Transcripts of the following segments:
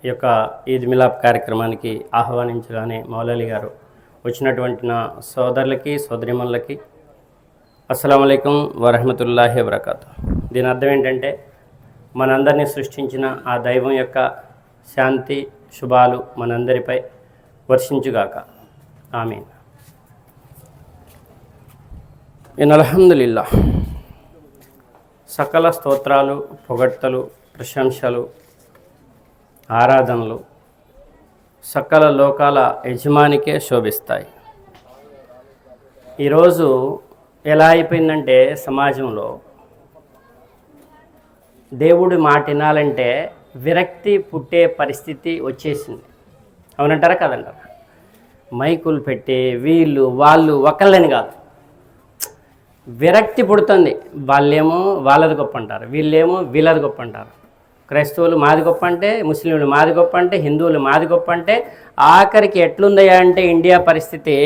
ఈ యొక్క ఈద్ మిలాప్ కార్యక్రమానికి ఆహ్వానించగానే మౌలవి గారు వచ్చినటువంటి నా సోదరులకి సోదరిమణులకి అస్సలాము అలైకుం వరహమతుల్లాహి వబరకాతు. దీని అర్థం ఏంటంటే మనందరినీ సృష్టించిన ఆ దైవం యొక్క శాంతి శుభాలు మనందరిపై వర్షించుగాక. ఆమీన్. అల్హమ్దులిల్లాహ్. సకల స్తోత్రాలు, పొగడ్తలు, ప్రశంసలు, ఆరాధనలు సకల లోకాల యజమానికే శోభిస్తాయి. ఈరోజు ఎలా అయిపోయిందంటే సమాజంలో దేవుడి మాట వినాలంటే విరక్తి పుట్టే పరిస్థితి వచ్చేసింది. అవునంటారా కదంటారా? మైకులు పెట్టి వీళ్ళు వాళ్ళు ఒకళ్ళని కాదు, విరక్తి పుడుతుంది. వాళ్ళేమో వాళ్ళది గొప్ప అంటారు, వీళ్ళేమో వీళ్ళది గొప్ప అంటారు. క్రైస్తవులు మాది గొప్ప అంటే, ముస్లింలు మాది గొప్ప అంటే, హిందువులు మాది గొప్ప అంటే, ఆఖరికి ఎట్లుందయ్యా అంటే ఇండియా పరిస్థితి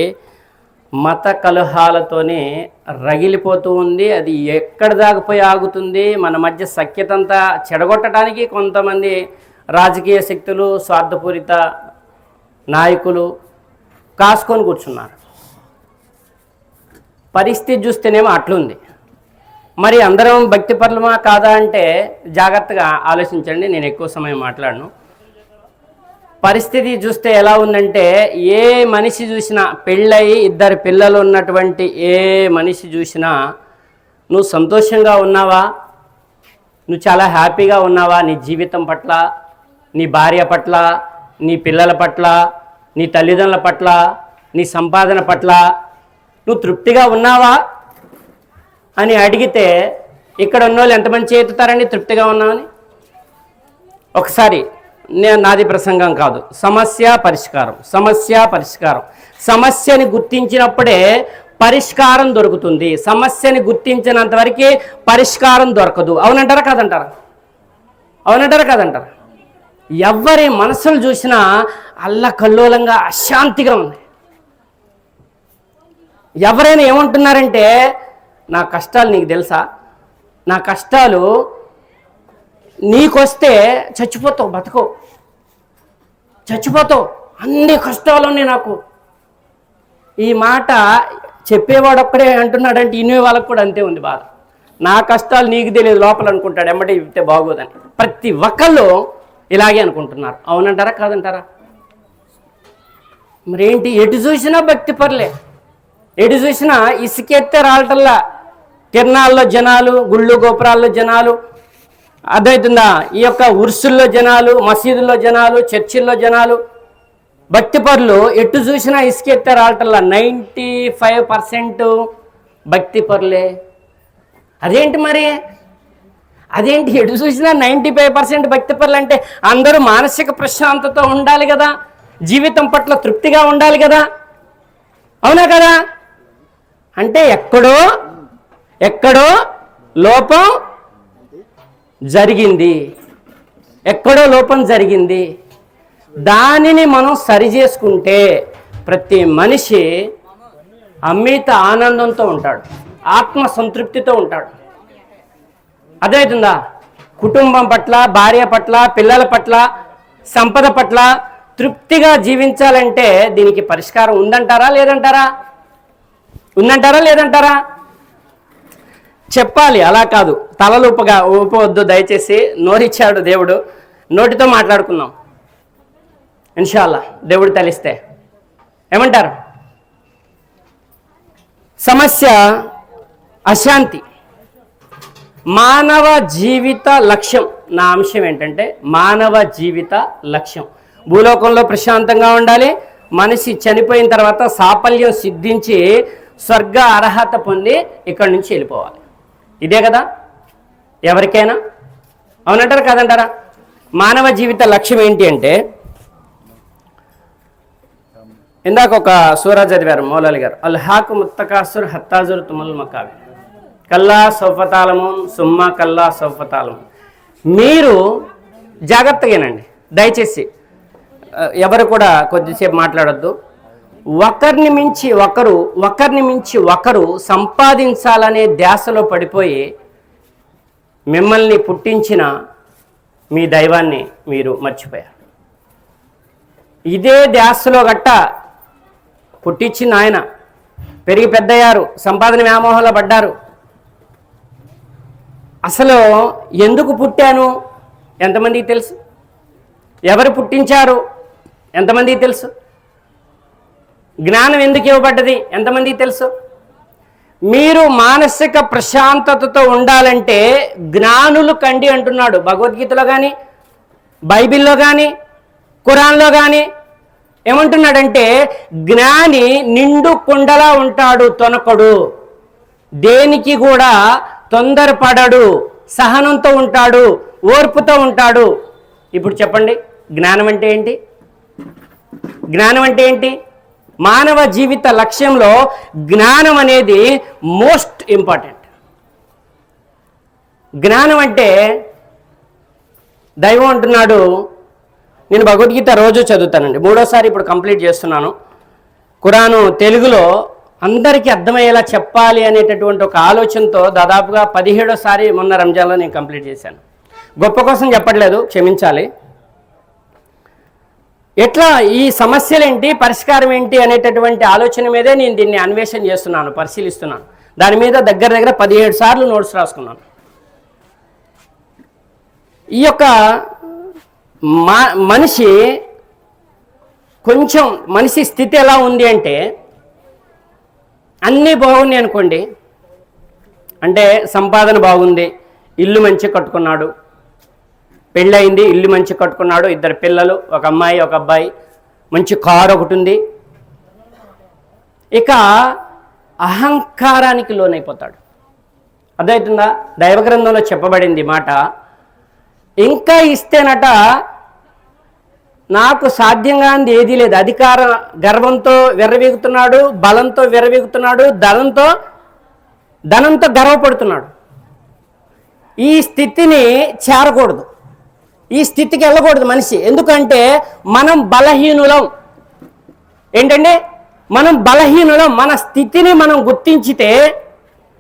మత కలహాలతోనే రగిలిపోతూ ఉంది. అది ఎక్కడ దాకపోయి ఆగుతుంది? మన మధ్య సఖ్యతంతా చెడగొట్టడానికి కొంతమంది రాజకీయ శక్తులు, స్వార్థపూరిత నాయకులు కాసుకొని కూర్చున్నారు. పరిస్థితి చూస్తేనేమో అట్లుంది. మరి అందరం భక్తిపరులమా కాదా అంటే జాగ్రత్తగా ఆలోచించండి. నేను ఎక్కువ సమయం మాట్లాడను. పరిస్థితి చూస్తే ఎలా ఉందంటే, ఏ మనిషి చూసినా, పెళ్ళయి ఇద్దరు పిల్లలు ఉన్నటువంటి ఏ మనిషి చూసినా నువ్వు సంతోషంగా ఉన్నావా, నువ్వు చాలా హ్యాపీగా ఉన్నావా, నీ జీవితం పట్ల, నీ భార్య పట్ల, నీ పిల్లల పట్ల, నీ తల్లిదండ్రుల పట్ల, నీ సంపాదన పట్ల నువ్వు తృప్తిగా ఉన్నావా అని అడిగితే ఇక్కడ ఉన్న వాళ్ళు ఎంతమంది చేతుతారండి తృప్తిగా ఉన్నామని? ఒకసారి నాది ప్రసంగం కాదు, సమస్య పరిష్కారం, సమస్య పరిష్కారం. సమస్యని గుర్తించినప్పుడే పరిష్కారం దొరుకుతుంది. సమస్యని గుర్తించినంత వరకు పరిష్కారం దొరకదు. అవునంటారా కాదంటారా? అవునంటారా కాదంటారా? ఎవరి మనసులు చూసినా అల్లకల్లోలంగా అశాంతిగా ఉంది. ఎవరైనా ఏమంటున్నారంటే, నా కష్టాలు నీకు తెలుసా, నా కష్టాలు నీకొస్తే చచ్చిపోతావు, బతకవు, చచ్చిపోతావు, అన్ని కష్టాలు ఉన్నాయి నాకు. ఈ మాట చెప్పేవాడు ఒక్కడే అంటున్నాడంటే ఇన్నే వాళ్ళకు కూడా అంతే ఉంది బాధ. నా కష్టాలు నీకు తెలియదు లోపల అనుకుంటాడు, ఎమ్మటే ఇస్తే బాగోదని. ప్రతి ఒక్కళ్ళు ఇలాగే అనుకుంటున్నారు. అవునంటారా కాదంటారా? మరేంటి, ఎటు చూసినా భక్తి పర్లే, ఎటు చూసినా ఇసుకెత్తే రాలటల్లా, తిరణాల్లో జనాలు, గుళ్ళు గోపురాల్లో జనాలు, అర్థమవుతుందా? ఈ యొక్క ఉర్సుల్లో జనాలు, మసీదుల్లో జనాలు, చర్చిల్లో జనాలు, భక్తి పరులు ఎటు చూసినా ఇసుకెత్తే రాలటల్లా. 95% భక్తి పరులే. అదేంటి మరి? అదేంటి ఎటు చూసినా 95% భక్తి పరులు అంటే? అందరూ మానసిక ప్రశాంతత ఉండాలి కదా, జీవితం పట్ల తృప్తిగా ఉండాలి కదా, అవునా కదా? అంటే ఎక్కడో లోపం జరిగింది, ఎక్కడో లోపం జరిగింది. దానిని మనం సరి చేసుకుంటే ప్రతి మనిషి అమిత ఆనందంతో ఉంటాడు, ఆత్మ సంతృప్తితో ఉంటాడు. అర్థమవుతుందా? కుటుంబం పట్ల, భార్య పట్ల, పిల్లల పట్ల, సంపద పట్ల తృప్తిగా జీవించాలంటే దీనికి పరిష్కారం ఉందంటారా లేదంటారా? ఉందంటారా లేదంటారా? చెప్పాలి, అలా కాదు తలలు ఊపవద్దు దయచేసి. నోరిచ్చాడు దేవుడు, నోటితో మాట్లాడుకుందాం ఇన్షాల్లా, దేవుడు తలిస్తే. ఏమంటారు? సమస్య అశాంతి, మానవ జీవిత లక్ష్యం. నా అంశం ఏంటంటే మానవ జీవిత లక్ష్యం భూలోకంలో ప్రశాంతంగా ఉండాలి. మనిషి చనిపోయిన తర్వాత సాఫల్యం సిద్ధించి స్వర్గ అర్హత పొంది ఇక్కడి నుంచి వెళ్ళిపోవాలి. ఇదే కదా ఎవరికైనా? అవునంటారా కాదంటారా? మానవ జీవిత లక్ష్యం ఏంటి అంటే, ఇందాక ఒక సూరా చదివారు మౌలవి గారు, అల్హాకు ముత్తకాసుర్ హత్తాజుర్ తుమల్ మకావి కల్లా సౌఫతాలము సుమ్మా కల్లా సౌఫతాలము. మీరు జాగ్రత్తగానండి దయచేసి, ఎవరు కూడా కొద్దిసేపు మాట్లాడొద్దు. ఒకరిని మించి ఒకరు సంపాదించాలనే ధ్యాసలో పడిపోయి మిమ్మల్ని పుట్టించిన మీ దైవాన్ని మీరు మర్చిపోయారు. ఇదే ధ్యాసలో గట్ట పుట్టించింది ఆయన. పెరిగి పెద్దయ్యారు, సంపాదన వ్యామోహంలో పడ్డారు. అసలు ఎందుకు పుట్టాను ఎంతమందికి తెలుసు? ఎవరు పుట్టించారు ఎంతమందికి తెలుసు? జ్ఞానం ఎందుకు ఇవ్వబడ్డది ఎంతమందికి తెలుసు? మీరు మానసిక ప్రశాంతతతో ఉండాలంటే జ్ఞానులు కండి అంటున్నాడు భగవద్గీతలో కానీ, బైబిల్లో కానీ, ఖురాన్లో కానీ. ఏమంటున్నాడంటే జ్ఞాని నిండు కుండలా ఉంటాడు, తొనకడు, దేనికి కూడా తొందరపడడు, సహనంతో ఉంటాడు, ఓర్పుతో ఉంటాడు. ఇప్పుడు చెప్పండి, జ్ఞానం అంటే ఏంటి? జ్ఞానం అంటే ఏంటి? మానవ జీవిత లక్ష్యంలో జ్ఞానం అనేది మోస్ట్ ఇంపార్టెంట్. జ్ఞానం అంటే దైవం అంటున్నాడు. నేను భగవద్గీత రోజు చదువుతానండి, 3వ సారి ఇప్పుడు కంప్లీట్ చేస్తున్నాను. ఖురాను తెలుగులో అందరికీ అర్థమయ్యేలా చెప్పాలి అనేటటువంటి ఒక ఆలోచనతో దాదాపుగా 17వ సారి మొన్న రంజాన్లో నేను కంప్లీట్ చేశాను. గొప్ప కోసం చెప్పట్లేదు, క్షమించాలి. ఎట్లా ఈ సమస్యలు ఏంటి, పరిష్కారం ఏంటి అనేటటువంటి ఆలోచన మీదే నేను దీన్ని అన్వేషణ చేస్తున్నాను, పరిశీలిస్తున్నాను. దాని మీద దగ్గర 17 సార్లు నోట్స్ రాసుకున్నాను. ఈ యొక్క మనిషి స్థితి ఎలా ఉంది అంటే, అన్నీ బాగున్నాయి అనుకోండి, అంటే సంపాదన బాగుంది, ఇల్లు మంచి కట్టుకున్నాడు, పెళ్ళయింది, ఇల్లు మంచి కట్టుకున్నాడు, 2 పిల్లలు, ఒక అమ్మాయి ఒక అబ్బాయి, మంచి కారు ఒకటి ఉంది. ఇక అహంకారానికి లోనైపోతాడు. అర్థమవుతుందా? దైవగ్రంథంలో చెప్పబడింది మాట, ఇంకా ఇస్తేనట నాకు సాధ్యంగా అంది ఏదీ లేదు. అధికార గర్వంతో విర్రవీగుతున్నాడు, బలంతో విర్రవీగుతున్నాడు, ధనంతో గర్వపడుతున్నాడు. ఈ స్థితిని చేరకూడదు, ఈ స్థితికి వెళ్ళకూడదు మనిషి. ఎందుకంటే మనం బలహీనులం. ఏంటంటే మనం బలహీనులం. మన స్థితిని మనం గుర్తించితే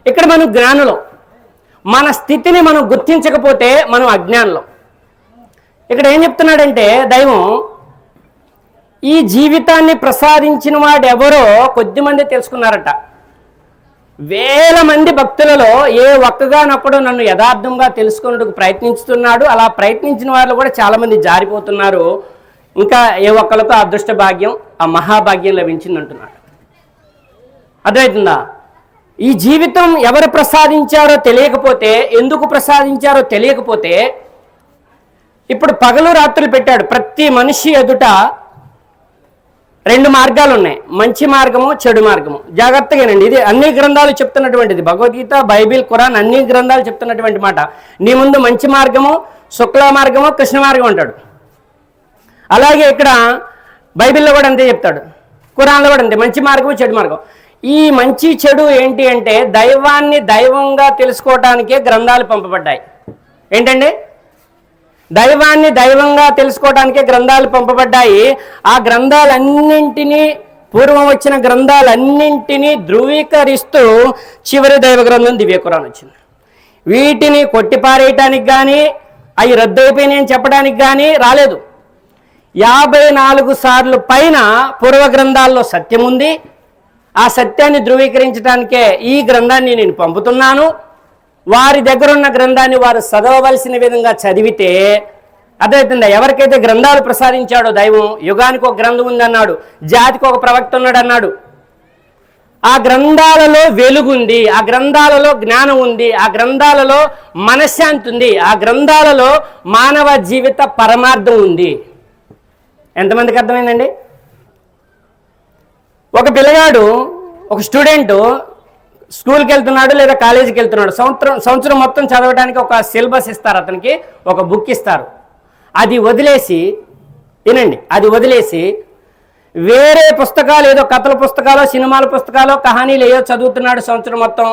ఇక్కడ మనం జ్ఞానులం, మన స్థితిని మనం గుర్తించకపోతే మనం అజ్ఞానులం. ఇక్కడ ఏం చెప్తున్నాడంటే దైవం, ఈ జీవితాన్ని ప్రసాదించిన వాడు ఎవరో కొద్దిమంది తెలుసుకున్నారట. వేల మంది భక్తులలో ఏ ఒక్కగానొక్కడు నన్ను యథార్థంగా తెలుసుకునేందుకు ప్రయత్నిస్తున్నాడు. అలా ప్రయత్నించిన వాళ్ళు కూడా చాలామంది జారిపోతున్నారు. ఇంకా ఏ ఒక్కరికో అదృష్ట భాగ్యం, ఆ మహాభాగ్యం లభించింది అంటున్నాడు. అర్థమవుతుందా? ఈ జీవితం ఎవరు ప్రసాదించారో తెలియకపోతే, ఎందుకు ప్రసాదించారో తెలియకపోతే, ఇప్పుడు పగలు రాత్రులు పెట్టాడు. ప్రతి మనిషి ఎదుట 2 మార్గాలు ఉన్నాయి, మంచి మార్గము, చెడు మార్గము. జాగ్రత్తగానండి, ఇది అన్ని గ్రంథాలు చెప్తున్నటువంటిది. భగవద్గీత, బైబిల్, ఖురాన్ అన్ని గ్రంథాలు చెప్తున్నటువంటి మాట. నీ ముందు మంచి మార్గము, శుక్ల మార్గము, కృష్ణ మార్గం అంటాడు. అలాగే ఇక్కడ బైబిల్లో కూడా అంతే చెప్తాడు, ఖురాన్లో కూడా అంతే, మంచి మార్గము, చెడు మార్గం. ఈ మంచి చెడు ఏంటి అంటే దైవాన్ని దైవంగా తెలుసుకోవటానికే గ్రంథాలు పంపబడ్డాయి. ఏంటండి? దైవాన్ని దైవంగా తెలుసుకోవడానికే గ్రంథాలు పంపబడ్డాయి. ఆ గ్రంథాలన్నింటినీ, పూర్వం వచ్చిన గ్రంథాలన్నింటినీ ధృవీకరిస్తూ చివరి దైవ గ్రంథం దివ్య ఖురాన్ వచ్చింది. వీటిని కొట్టిపారేయటానికి కానీ, అవి రద్దయిపోయినాయని చెప్పడానికి కానీ రాలేదు. 54 సార్లు పైన పూర్వ గ్రంథాల్లో సత్యం ఉంది. ఆ సత్యాన్ని ధృవీకరించడానికే ఈ గ్రంథాన్ని నేను పంపుతున్నాను. వారి దగ్గర ఉన్న గ్రంథాన్ని వారు చదవవలసిన విధంగా చదివితే అర్థమవుతుందా? ఎవరికైతే గ్రంథాలు ప్రసాదించాడో దైవం, యుగానికి ఒక గ్రంథం ఉందన్నాడు, జాతికి ఒక ప్రవక్త ఉన్నాడు అన్నాడు. ఆ గ్రంథాలలో వెలుగుంది, ఆ గ్రంథాలలో జ్ఞానం ఉంది, ఆ గ్రంథాలలో మనశ్శాంతి ఉంది, ఆ గ్రంథాలలో మానవ జీవిత పరమార్థం ఉంది. ఎంతమందికి అర్థమైందండి? ఒక పిల్లగాడు, ఒక స్టూడెంట్ స్కూల్కి వెళ్తున్నాడు లేదా కాలేజీకి వెళ్తున్నాడు. సంవత్సరం మొత్తం చదవడానికి ఒక సిలబస్ ఇస్తారు, అతనికి ఒక బుక్ ఇస్తారు. అది వదిలేసి, వినండి, అది వదిలేసి వేరే పుస్తకాలు, ఏదో కథల పుస్తకాలు, సినిమాల పుస్తకాలు, కహానీలు ఏదో చదువుతున్నాడు సంవత్సరం మొత్తం.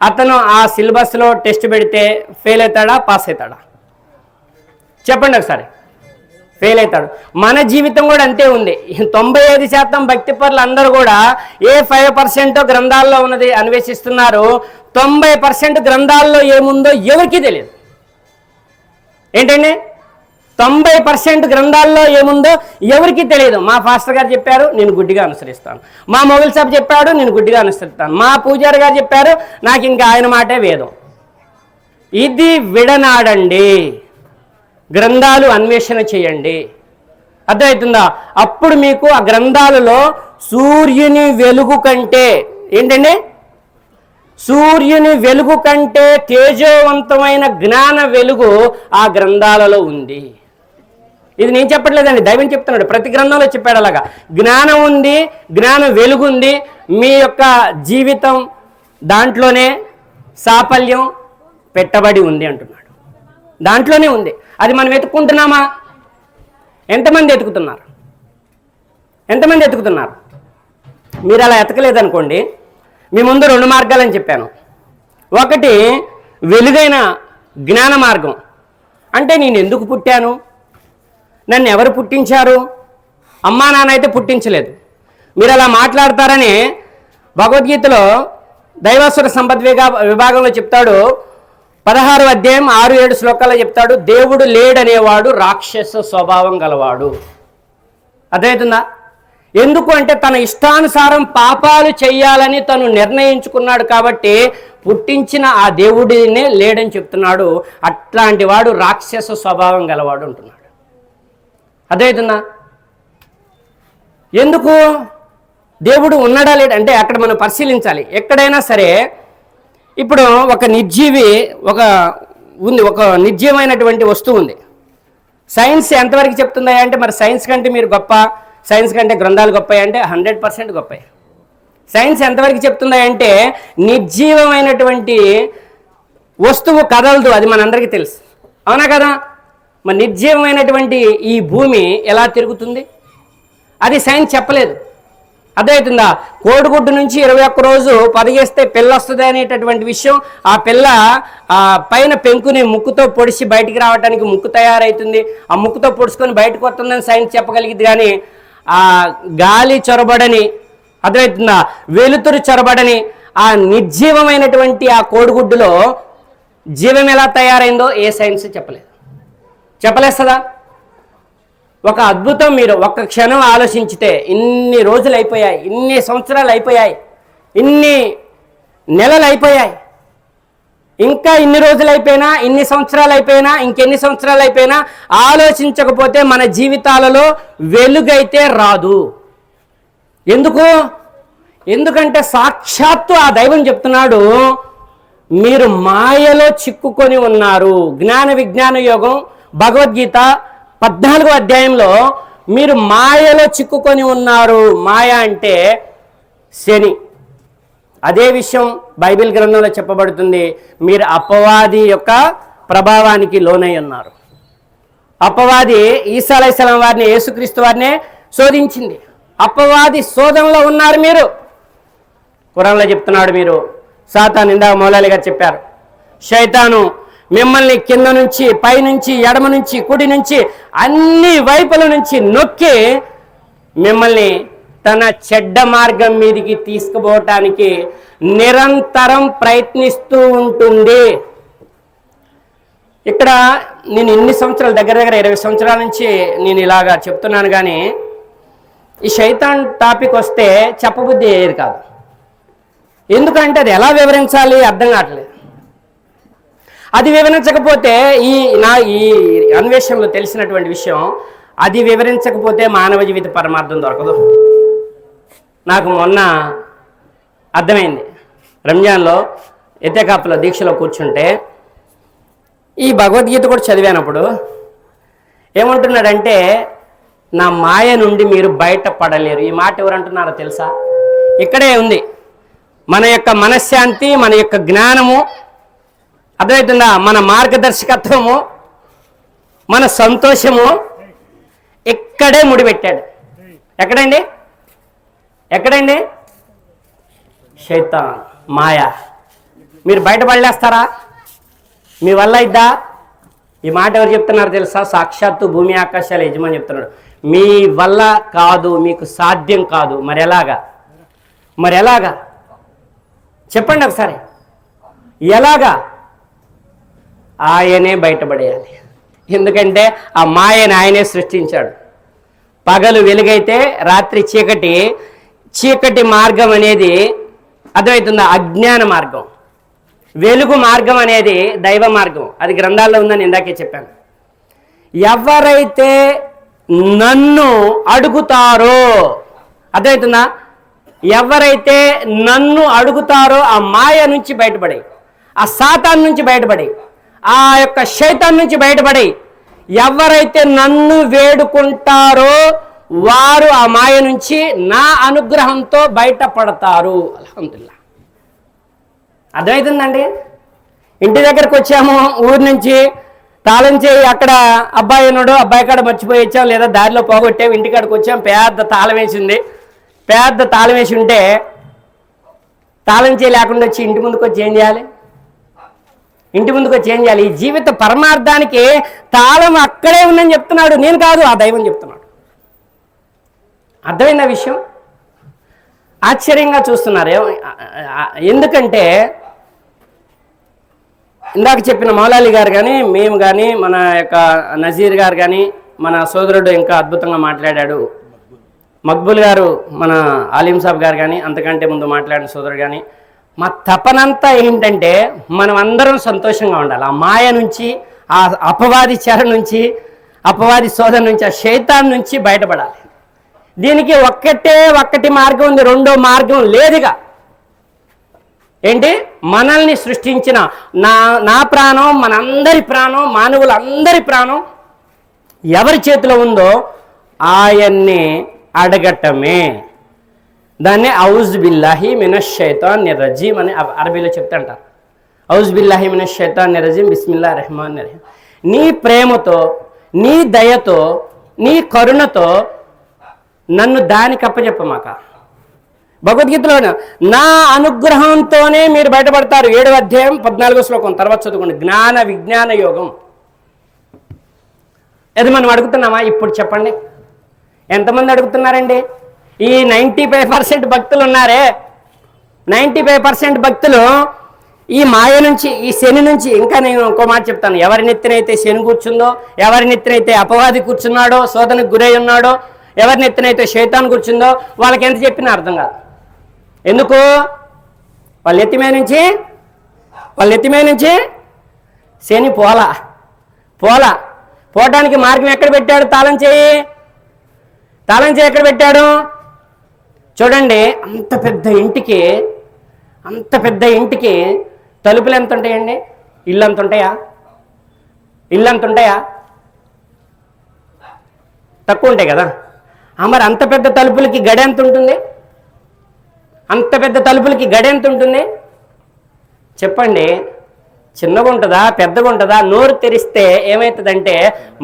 అతను ఆ సిలబస్లో టెస్ట్ పెడితే ఫెయిల్ అవుతాడా, పాస్ అవుతాడా? చెప్పండి ఒకసారి. ఫెయిల్ అవుతాడు. మన జీవితం కూడా అంతే ఉంది. 95% భక్తి పరులు అందరూ కూడా ఏ 5% గ్రంథాల్లో ఉన్నది అన్వేషిస్తున్నారు. 90% గ్రంథాల్లో ఏముందో ఎవరికీ తెలియదు. ఏంటండి? 90% గ్రంథాల్లో ఏముందో ఎవరికి తెలియదు. మా పాస్టర్ గారు చెప్పారు, నేను గుడ్డిగా అనుసరిస్తాను. మా మొగల్ సాబ్ చెప్పాడు, నేను గుడ్డిగా అనుసరిస్తాను. మా పూజారి గారు చెప్పారు, నాకు ఇంకా ఆయన మాటే వేదం. ఇది విడనాడండి, గ్రంథాలు అన్వేషణ చేయండి. అర్థమవుతుందా? అప్పుడు మీకు ఆ గ్రంథాలలో సూర్యుని వెలుగు కంటే ఏంటండి, సూర్యుని వెలుగు కంటే తేజోవంతమైన జ్ఞాన వెలుగు ఆ గ్రంథాలలో ఉంది. ఇది నేను చెప్పట్లేదండి, దైవం చెప్తున్నాడు. ప్రతి గ్రంథంలో చెప్పాడు అలాగా. జ్ఞానం ఉంది, జ్ఞాన వెలుగు ఉంది. మీ యొక్క జీవితం దాంట్లోనే సాఫల్యం పెట్టబడి ఉంది అంటున్నాడు. దాంట్లోనే ఉంది. అది మనం వెతుక్కుంటున్నామా? ఎంతమంది ఎతుకుతున్నారు? ఎంతమంది ఎతుకుతున్నారు? మీరు అలా ఎతకలేదనుకోండి, మీ ముందు 2 మార్గాలని చెప్పాను. ఒకటి వెలుగైన జ్ఞాన మార్గం. అంటే నేను ఎందుకు పుట్టాను, నన్ను ఎవరు పుట్టించారు, అమ్మా నాన్న అయితే పుట్టించలేదు. మీరు అలా మాట్లాడతారని భగవద్గీతలో దైవాసుర సంపద్ విభాగంలో చెప్తాడు. 16వ అధ్యాయం 6-7 శ్లోకాల్లో చెప్తాడు, దేవుడు లేడనేవాడు రాక్షస స్వభావం గలవాడు. అర్థమవుతుందా? ఎందుకు అంటే తన ఇష్టానుసారం పాపాలు చేయాలని తను నిర్ణయించుకున్నాడు కాబట్టి పుట్టించిన ఆ దేవుడినే లేడని చెప్తున్నాడు. అట్లాంటి వాడు రాక్షస స్వభావం గలవాడు అంటున్నాడు. అర్థమవుతుందా? ఎందుకు దేవుడు ఉన్నాడా లేడా అంటే అక్కడ మనం పరిశీలించాలి. ఎక్కడైనా సరే ఇప్పుడు ఒక నిర్జీవి ఒక నిర్జీవమైనటువంటి వస్తువు ఉంది. సైన్స్ ఎంతవరకు చెప్తుందా అంటే మరి సైన్స్ కంటే మీరు గొప్ప, సైన్స్ కంటే గ్రంథాలు గొప్పవి అంటే 100% గొప్పవి. సైన్స్ ఎంతవరకు చెప్తుందా అంటే నిర్జీవమైనటువంటి వస్తువు కదలదు, అది మనందరికీ తెలుసు. అవునా కదా? మరి నిర్జీవమైనటువంటి ఈ భూమి ఎలా తిరుగుతుంది? అది సైన్స్ చెప్పలేదు. అర్థమవుతుందా? కోడిగుడ్డు నుంచి 21 రోజు పొదిగేస్తే పిల్ల వస్తుంది అనేటటువంటి విషయం, ఆ పిల్ల పైన పెంకుని ముక్కుతో పొడిచి బయటికి రావడానికి ముక్కు తయారవుతుంది, ఆ ముక్కుతో పొడుచుకొని బయటకు వస్తుందని సైన్స్ చెప్పగలిగింది. కానీ ఆ గాలి చొరబడని, అర్థమవుతుందా, వెలుతురు చొరబడని ఆ నిర్జీవమైనటువంటి ఆ కోడిగుడ్డులో జీవం ఎలా తయారైందో ఏ సైన్స్ చెప్పలేస్తుందా? ఒక అద్భుతం. మీరు ఒక్క క్షణం ఆలోచించితే ఇన్ని రోజులు అయిపోయాయి, ఇన్ని సంవత్సరాలు అయిపోయాయి, ఇన్ని నెలలు అయిపోయాయి, ఇంకా ఇన్ని రోజులు అయిపోయినా, ఇన్ని సంవత్సరాలు అయిపోయినా, ఇంకెన్ని సంవత్సరాలు అయిపోయినా ఆలోచించకపోతే మన జీవితాలలో వెలుగైతే రాదు. ఎందుకంటే సాక్షాత్తు ఆ దైవం చెప్తున్నాడు, మీరు మాయలో చిక్కుకొని ఉన్నారు. జ్ఞాన విజ్ఞాన యోగం భగవద్గీత 14వ అధ్యాయంలో మీరు మాయలో చిక్కుకొని ఉన్నారు. మాయ అంటే శని. అదే విషయం బైబిల్ గ్రంథంలో చెప్పబడుతుంది. మీరు అపవాది యొక్క ప్రభావానికి లోనై ఉన్నారు. అపవాది ఈసా అలైహిస్సలాం వారిని, యేసుక్రీస్తు వారినే శోధించింది. అపవాది శోధనలో ఉన్నారు మీరు. ఖురాన్లో చెప్తున్నాడు, మీరు సాతాను, ఇందాక మౌలాలి గారు చెప్పారు, శైతాను మిమ్మల్ని కింద నుంచి, పైనుంచి, ఎడమ నుంచి, కుడి నుంచి, అన్ని వైపుల నుంచి నొక్కి మిమ్మల్ని తన చెడ్డ మార్గం మీదికి తీసుకుపోవటానికి నిరంతరం ప్రయత్నిస్తూ ఉంటుంది. ఇక్కడ నేను ఇన్ని సంవత్సరాలు, దగ్గర 20 సంవత్సరాల నుంచి నేను ఇలాగా చెప్తున్నాను. కానీ ఈ శైతాన్ టాపిక్ వస్తే చెప్పబుద్ధి ఏది కాదు. ఎందుకంటే అది ఎలా వివరించాలి అర్థం కావట్లేదు. అది వివరించకపోతే ఈ అన్వేషణలో తెలిసినటువంటి విషయం, అది వివరించకపోతే మానవ జీవిత పరమార్థం దొరకదు. నాకు మొన్న అర్థమైంది. రంజాన్లో ఎతేకాపులో దీక్షలో కూర్చుంటే ఈ భగవద్గీత కూడా చదివానప్పుడు ఏమంటున్నాడంటే, నా మాయ నుండి మీరు బయటపడలేరు. ఈ మాట ఎవరంటున్నారో తెలుసా? ఇక్కడే ఉంది. మన యొక్క మనశ్శాంతి, మన యొక్క జ్ఞానము, అర్థమవుతుందా, మన మార్గదర్శకత్వము, మన సంతోషము ఇక్కడే ముడిపెట్టాడు. ఎక్కడండి? శైతాన్, మాయ. మీరు బయటపడలేస్తారా? మీ వల్ల ఇద్దా? ఈ మాట ఎవరు చెప్తున్నారు తెలుసా? సాక్షాత్తు భూమి ఆకాశాల యజమాని చెప్తున్నాడు. మీ వల్ల కాదు, మీకు సాధ్యం కాదు. మరి ఎలాగా చెప్పండి ఒకసారి. ఎలాగా? ఆయనే బయటపడేయాలి. ఎందుకంటే ఆ మాయను ఆయనే సృష్టించాడు. పగలు వెలుగైతే రాత్రి చీకటి. చీకటి మార్గం అనేది అర్థమవుతుందా? అజ్ఞాన మార్గం. వెలుగు మార్గం అనేది దైవ మార్గం. అది గ్రంథాల్లో ఉందని ఇందాకే చెప్పాను. ఎవరైతే నన్ను అడుగుతారో, అర్థమవుతుందా? ఎవరైతే నన్ను అడుగుతారో ఆ మాయ నుంచి బయటపడి, ఆ సాతాన్ నుంచి బయటపడి, ఆ యొక్క శైతాన్ నుంచి బయటపడి ఎవరైతే నన్ను వేడుకుంటారో వారు ఆ మాయ నుంచి నా అనుగ్రహంతో బయటపడతారు. అల్హమ్దులిల్లాహ్. అర్థమవుతుందండి? ఇంటి దగ్గరకు వచ్చాము, ఊరి నుంచి తాళం చేయి, అక్కడ అబ్బాయి ఉన్నాడు, అబ్బాయి కాడ మర్చిపోయి వచ్చాం, లేదా దారిలో పోగొట్టాము, ఇంటికాడికి వచ్చాం, పెద్ద తాళం వేసింది. పెద్ద తాళం వేసి ఉంటే తాళం చేయి లేకుండా వచ్చి ఇంటి ముందుకు వచ్చి ఏం చేయాలి? ఇంటి ముందుకు వచ్చి ఏం చేయాలి? ఈ జీవిత పరమార్థానికి తాళం అక్కడే ఉందని చెప్తున్నాడు, నేను కాదు, ఆ దైవం చెప్తున్నాడు. అర్థమైందా విషయం? ఆశ్చర్యంగా చూస్తున్నారు. ఎందుకంటే ఇందాక చెప్పిన మౌలాలి గారు కానీ, మేము కానీ, మన యొక్క నజీర్ గారు కానీ, మన సోదరుడు ఇంకా అద్భుతంగా మాట్లాడాడు మక్బూల్ గారు, మన ఆలిం సాబ్ గారు కానీ, అంతకంటే ముందు మాట్లాడిన సోదరుడు కానీ, మా తపనంతా ఏంటంటే మనం అందరం సంతోషంగా ఉండాలి. ఆ మాయ నుంచి, ఆ అపవాది చెర నుంచి, అపవాది శోధన నుంచి, ఆ శైతాన్ నుంచి బయటపడాలి. దీనికి ఒక్కటి మార్గం ఉంది, రెండో మార్గం లేదుగా. ఏంటి? మనల్ని సృష్టించిన నా ప్రాణం, మనందరి ప్రాణం, మానవులందరి ప్రాణం ఎవరి చేతిలో ఉందో ఆయన్ని అడగటమే. దాన్ని ఔజ్ బిల్లాహి మినష్ షైతానిర్ రజీమ్ అని అరబీలో చెప్తుంటారు. ఔజ్ బిల్లాహి మినష్ షైతానిర్ రజీమ్ బిస్మిల్లాహిర్ రహమానిర్ రహీమ్. నీ ప్రేమతో, నీ దయతో, నీ కరుణతో నన్ను దానికి అప్పచెప్పమాక. భగవద్గీతలో నా అనుగ్రహంతోనే మీరు బయటపడతారు. 7వ అధ్యాయం 14వ శ్లోకం తర్వాత చదువుకోండి. జ్ఞాన విజ్ఞాన యోగం. అది మనం అడుగుతున్నామా? ఇప్పుడు చెప్పండి, ఎంతమంది అడుగుతున్నారండి? ఈ 95% భక్తులు ఉన్నారే, 95% భక్తులు ఈ మాయ నుంచి, ఈ శని నుంచి. ఇంకా నేను ఇంకో మాట చెప్తాను. ఎవరి నెత్తినైతే శని కూర్చుందో, ఎవరి నెత్తినైతే అపవాది కూర్చున్నాడో, శోధనకు గురై ఉన్నాడో, ఎవరి నెత్తినైతే శైతాన్ కూర్చుందో వాళ్ళకి ఎంత చెప్పినా అర్థం కాదు. ఎందుకు? వాళ్ళ నెత్తిమే నుంచి శని పోవటానికి మార్గం ఎక్కడ పెట్టాడు? తాళం చేయి ఎక్కడ పెట్టాడు? చూడండి, అంత పెద్ద ఇంటికి తలుపులు ఎంత ఉంటాయండి? ఇల్లు అంత ఉంటాయా? తక్కువ ఉంటాయి కదా. మరి అంత పెద్ద తలుపులకి గడి ఎంత ఉంటుంది? చెప్పండి. చిన్నగా ఉంటుందా, పెద్దగా ఉంటుందా? నోరు తెరిస్తే ఏమవుతుందంటే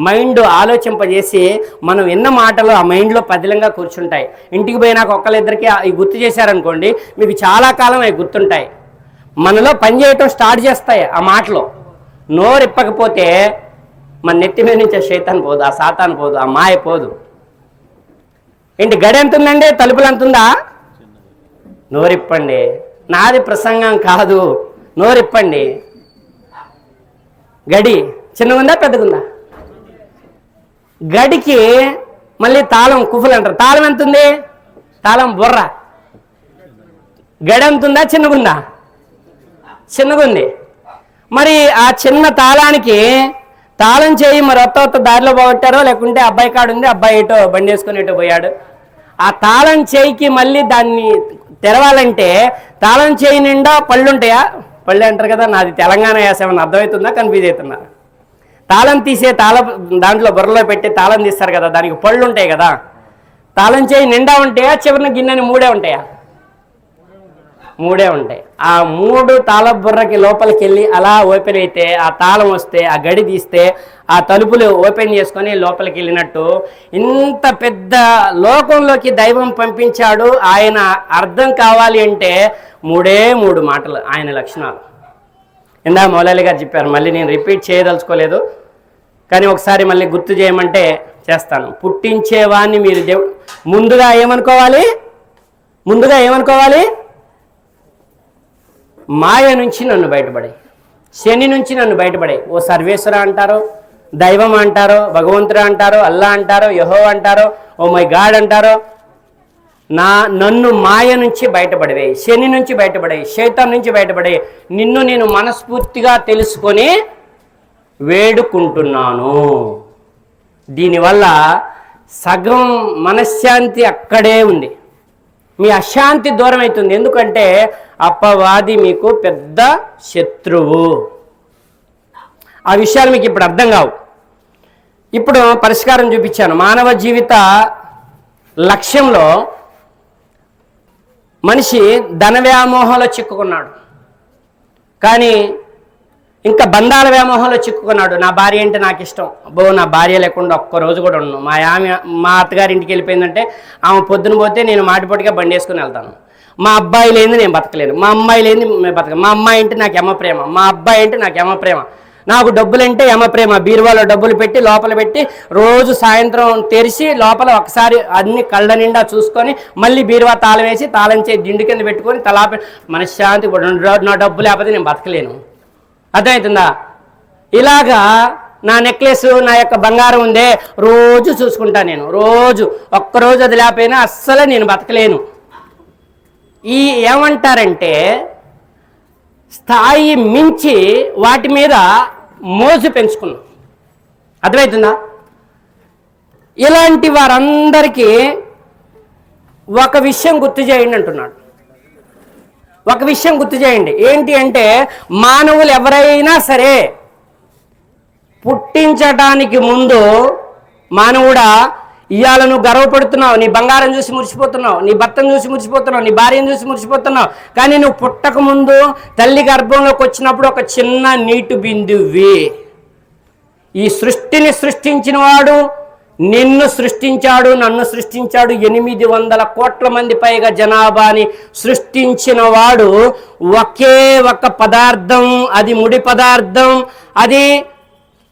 మైండ్ ఆలోచింపజేసి మనం విన్న మాటలు ఆ మైండ్లో పదిలంగా కూర్చుంటాయి. ఇంటికి పోయినాక ఒక్కళ్ళిద్దరికి అవి గుర్తు చేశారనుకోండి, మీకు చాలా కాలం అవి గుర్తుంటాయి. మనలో పనిచేయటం స్టార్ట్ చేస్తాయి ఆ మాటలు. నోరు ఇప్పకపోతే మన నెత్తి మీద నుంచి ఆ శైతాన్ పోదు, ఆ సాతాన్ పోదు, ఆ మాయ పోదు. ఏంటి? గడి ఎంత ఉందండి? తలుపులు ఎంత ఉందా? నోరిప్పండి. నాది ప్రసంగం కాదు, నోరిప్పండి. గడి చిన్నగుందా, పెద్దగుందా? గడికి మళ్ళీ తాళం కుఫులు అంటారు. తాళం ఎంత ఉంది? తాళం బుర్ర. గడి ఎంత ఉందా? చిన్నగుంది. మరి ఆ చిన్న తాళానికి తాళం చేయి మరి ఒత్త దారిలో పోగొట్టారో, లేకుంటే అబ్బాయి కాడు ఉంది, అబ్బాయి ఎటో బండి వేసుకొని ఎటో పోయాడు. ఆ తాళం చేయికి మళ్ళీ దాన్ని తెరవాలంటే తాళం చేయి నిండా పళ్ళు ఉంటాయా? పళ్ళు అంటారు కదా. నాది తెలంగాణ యాస, ఏమన్నా అర్థమవుతుందా, కన్ఫ్యూజ్ అవుతున్నా? తాళం తీసే దాంట్లో బుర్రలో పెట్టి తాళం తీస్తారు కదా, దానికి పళ్ళు ఉంటాయి కదా. తాళం చేయి నిండా ఉంటాయా, చివరిన గిన్నెని మూడే ఉంటాయి. ఆ 3 తాళ బుర్రకి లోపలికి వెళ్ళి అలా ఓపెన్ అయితే ఆ తాళం వస్తే, ఆ గడి తీస్తే ఆ తలుపులు ఓపెన్ చేసుకొని లోపలికి వెళ్ళినట్టు ఇంత పెద్ద లోకంలోకి దైవం పంపించాడు. ఆయన అర్థం కావాలి అంటే 3 మాటలు ఆయన లక్షణాలు. ఇందా మౌలాలి గారు చెప్పారు, మళ్ళీ నేను రిపీట్ చేయదలుచుకోలేదు, కానీ ఒకసారి మళ్ళీ గుర్తు చేయమంటే చేస్తాను. పుట్టించేవాడిని మీరు ముందుగా ఏమనుకోవాలి? మాయ నుంచి నన్ను బయటపడే, శని నుంచి నన్ను బయటపడే. ఓ సర్వేశ్వర అంటారు, దైవం అంటారో, భగవంతుడు అంటారో, అల్లా అంటారో, యెహోవా అంటారో, ఓ మై గాడ్ అంటారో, నన్ను మాయ నుంచి బయటపడవే, శని నుంచి బయటపడే, శైతాన్ నుంచి బయటపడే, నిన్ను నేను మనస్ఫూర్తిగా తెలుసుకొని వేడుకుంటున్నాను. దీనివల్ల సగం మనశ్శాంతి అక్కడే ఉంది, మీ అశాంతి దూరం అవుతుంది. ఎందుకంటే అపవాది మీకు పెద్ద శత్రువు. ఆ విషయాలు మీకు ఇప్పుడు అర్థం కావు. ఇప్పుడు పరిష్కారం చూపించాను. మానవ జీవిత లక్ష్యంలో మనిషి ధన వ్యామోహంలో చిక్కుకున్నాడు, కానీ ఇంకా బంధాల వ్యామోహంలో చిక్కుకున్నాడు. నా భార్య అంటే నాకు ఇష్టం, అబ్బో నా భార్య లేకుండా ఒక్కరోజు కూడా ఉండను. మా అత్తగారి ఇంటికి వెళ్ళిపోయిందంటే ఆమె పొద్దున పోతే నేను మాటిపోటిగా బండి వేసుకుని వెళ్తాను. మా అబ్బాయి లేనిది నేను బతకలేను, మా అమ్మాయి లేనిది నేను బతక. మా అమ్మాయి అంటే నాకు యమ ప్రేమ, మా అబ్బాయి అంటే నాకు యమ ప్రేమ. నాకు డబ్బులంటే యమ ప్రేమ. బీరువాలో డబ్బులు పెట్టి లోపల పెట్టి రోజు సాయంత్రం తెరిచి లోపల ఒకసారి అన్ని కళ్ళ నిండా చూసుకొని మళ్ళీ బీరువా తాళం వేసి తాళం చేసి దిండు కింద పెట్టుకొని తలా మనశ్శాంతి. నా డబ్బు లేకపోతే నేను బతకలేను. అర్థమవుతుందా? ఇలాగా నా నెక్లెస్, నా యొక్క బంగారం ఉందే రోజు చూసుకుంటా నేను, రోజు ఒక్కరోజు అది లేకపోయినా అస్సలు నేను బతకలేను. ఈ ఏమంటారంటే స్థాయి మించి వాటి మీద మోజు పెంచుకున్నాం. అర్థమవుతుందా? ఇలాంటి వారందరికీ ఒక విషయం గుర్తు చేయండి అంటున్నాడు. ఒక విషయం గుర్తు చేయండి. ఏంటి అంటే మానవులు ఎవరైనా సరే పుట్టించడానికి ముందు మానవుడా ఇవాళ నువ్వు గర్వపడుతున్నావు, నీ బంగారం చూసి మురిసిపోతున్నావు, నీ భర్తను చూసి మురిసిపోతున్నావు, నీ భార్యను చూసి మురిసిపోతున్నావు. కానీ నువ్వు పుట్టక ముందు తల్లి గర్భంలోకి వచ్చినప్పుడు ఒక చిన్న నీటి బిందువి. ఈ సృష్టిని సృష్టించిన వాడు నిన్ను సృష్టించాడు, నన్ను సృష్టించాడు. 800 కోట్ల మంది పైగా జనాభాని సృష్టించిన వాడు ఒకే ఒక పదార్థం, అది ముడి పదార్థం, అది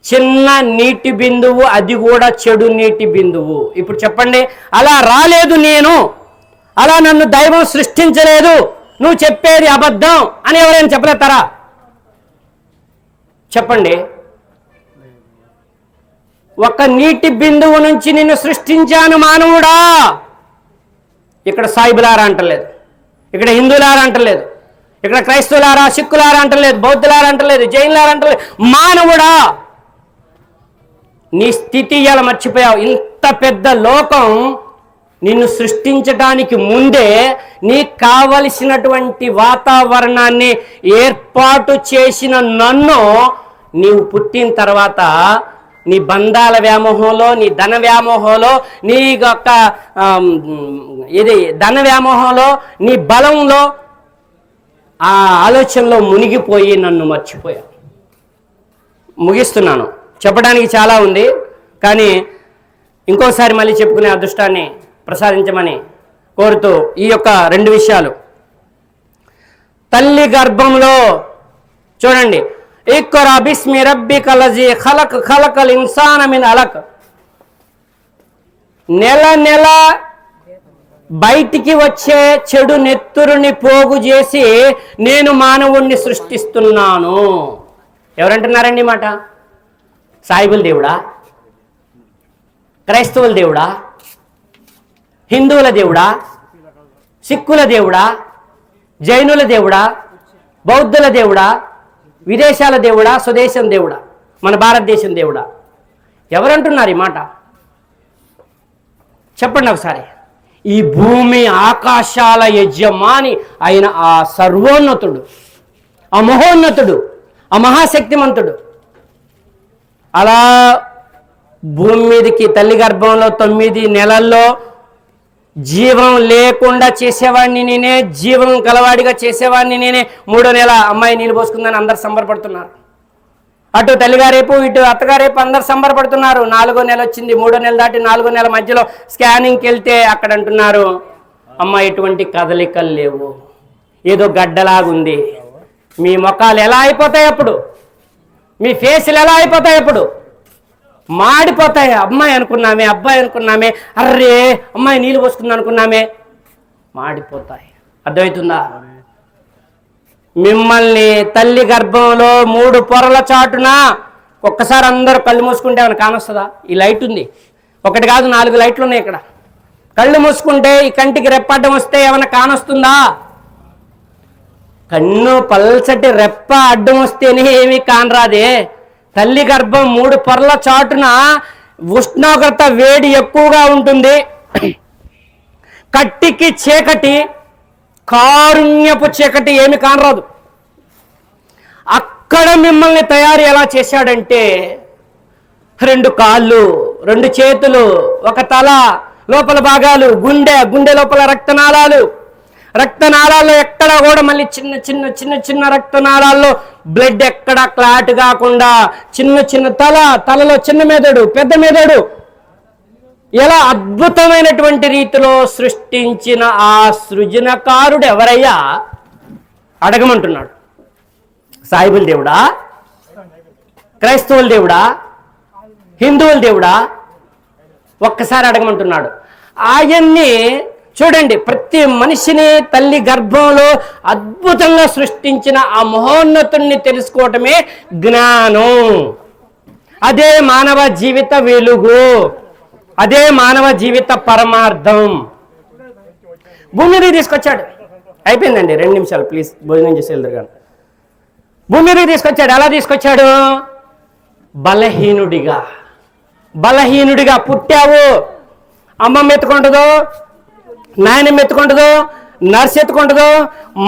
చిన్న నీటి బిందువు, అది కూడా చెడు నీటి బిందువు. ఇప్పుడు చెప్పండి, అలా రాలేదు నేను, అలా నన్ను దైవం సృష్టించలేదు, నువ్వు చెప్పేది అబద్ధం అని ఎవరైనా చెప్పలేతారా? చెప్పండి. ఒక నీటి బిందువు నుంచి నిన్ను సృష్టించాను మానవుడా. ఇక్కడ సాయిబులారా అంటలేదు, ఇక్కడ హిందువులారా అంటలేదు, ఇక్కడ క్రైస్తవులారా, సిక్కులారా అంటలేదు, బౌద్ధులారా అంటలేదు, జైనులారా అంటలేదు. మానవుడా, నీ స్థితి ఇలా మర్చిపోయావు. ఇంత పెద్ద లోకం నిన్ను సృష్టించడానికి ముందే నీకు కావలసినటువంటి వాతావరణాన్ని ఏర్పాటు చేసిన నన్ను నీవు పుట్టిన తర్వాత నీ బంధాల వ్యామోహంలో, నీ ధన వ్యామోహంలో, నీ యొక్క ధన వ్యామోహంలో, నీ బలంలో, ఆ ఆలోచనలో మునిగిపోయి నన్ను మర్చిపోయావు. ముగిస్తున్నాను. చెప్పడానికి చాలా ఉంది, కానీ ఇంకోసారి మళ్ళీ చెప్పుకునే అదృష్టాన్ని ప్రసాదించమని కోరుతూ ఈ యొక్క 2 విషయాలు. తల్లి గర్భంలో చూడండి, ఇక్రా బిస్మి రబ్బికల్ లజీ ఖలక్ ఖలకల్ ఇన్సాన మిన్ అలక్. నెల నెల బయటికి వచ్చే చెడు నెత్తురుని పోగు చేసి నేను మానవుణ్ణి సృష్టిస్తున్నాను. ఎవరంటున్నారండి మాట? సాయిబుల దేవుడా, క్రైస్తవుల దేవుడా, హిందువుల దేవుడా, సిక్కుల దేవుడా, జైనుల దేవుడా, బౌద్ధుల దేవుడా, విదేశాల దేవుడా, స్వదేశం దేవుడా, మన భారతదేశం దేవుడా? ఎవరంటున్నారు ఈ మాట? చెప్పండి ఒకసారి. ఈ భూమి ఆకాశాల యజమాని అయిన ఆ సర్వోన్నతుడు, ఆ మహోన్నతుడు, ఆ మహాశక్తిమంతుడు అలా భూమి మీదకి తల్లి గర్భంలో 9 నెలల్లో జీవం లేకుండా చేసేవాడిని నేనే, జీవం కలవాడిగా చేసేవాడిని నేనే. 3వ నెల అమ్మాయి నీళ్ళు పోసుకుందని అందరు సంబరపడుతున్నారు. అటు తల్లిగారేపు ఇటు అత్తగారేపు అందరు సంబరపడుతున్నారు. 4వ నెల వచ్చింది, 3వ నెల దాటి 4వ నెల మధ్యలో స్కానింగ్కి వెళ్తే అక్కడ అంటున్నారు, అమ్మ ఎటువంటి కదలికలు లేవు, ఏదో గడ్డలాగుంది. మీ ముఖాలు ఎలా అయిపోతాయి అప్పుడు? మీ ఫేసులు ఎలా అయిపోతాయి అప్పుడు? మాడిపోతాయి. అమ్మాయి అనుకున్నామే, అబ్బాయి అనుకున్నామే, అర్రే అమ్మాయి నీళ్ళు పోసుకుంది అనుకున్నామే, మాడిపోతాయి. అర్థమవుతుందా? మిమ్మల్ని తల్లి గర్భంలో 3 పొరల చాటున ఒక్కసారి అందరూ కళ్ళు మూసుకుంటే ఏమైనా కానొస్తుందా? ఈ లైట్ ఉంది, ఒకటి కాదు 4 లైట్లు ఉన్నాయి ఇక్కడ. కళ్ళు మూసుకుంటే ఈ కంటికి రెప్పడ్డం వస్తే ఏమైనా కానొస్తుందా? కన్ను పల్చటి రెప్ప అడ్డం వస్తేనే ఏమీ కానరాదే. తల్లి గర్భం 3 పొరల చాటున ఉష్ణోగ్రత వేడి ఎక్కువగా ఉంటుంది. కట్టికి చీకటి, కారుణ్యపు చీకటి ఏమి కానరాదు. అక్కడ మిమ్మల్ని తయారు ఎలా చేశాడంటే 2 కాళ్ళు, 2 చేతులు, 1 తల, లోపల భాగాలు, గుండె లోపల రక్తనాళాల్లో ఎక్కడా కూడా మళ్ళీ చిన్న రక్తనాళాల్లో బ్లడ్ ఎక్కడా క్లాట్ కాకుండా చిన్న తలలో చిన్న మెదడు, పెద్ద మెదడు, ఎలా అద్భుతమైనటువంటి రీతిలో సృష్టించిన ఆ సృజనకారుడు ఎవరయ్యా అడగమంటున్నాడు. సాయిబుల్ దేవుడా, క్రైస్తవుల దేవుడా, హిందువుల దేవుడా? ఒక్కసారి అడగమంటున్నాడు. ఆయన్ని చూడండి, ప్రతి మనిషిని తల్లి గర్భంలో అద్భుతంగా సృష్టించిన ఆ మహోన్నతుణ్ణి తెలుసుకోవటమే జ్ఞానం. అదే మానవ జీవిత వెలుగు, అదే మానవ జీవిత పరమార్థం. భూమి మీద తీసుకొచ్చాడు. అయిపోయిందండి, 2 నిమిషాలు ప్లీజ్, భోజనం చేసి వెళ్తారు కానీ. భూమి మీద తీసుకొచ్చాడు. ఎలా తీసుకొచ్చాడు? బలహీనుడిగా పుట్టావు. అమ్మమ్మ ఎత్తుకుంటుందో, నాయనమ్మ ఎత్తుకుంటుందో, నర్స్ ఎత్తుకుంటుందో,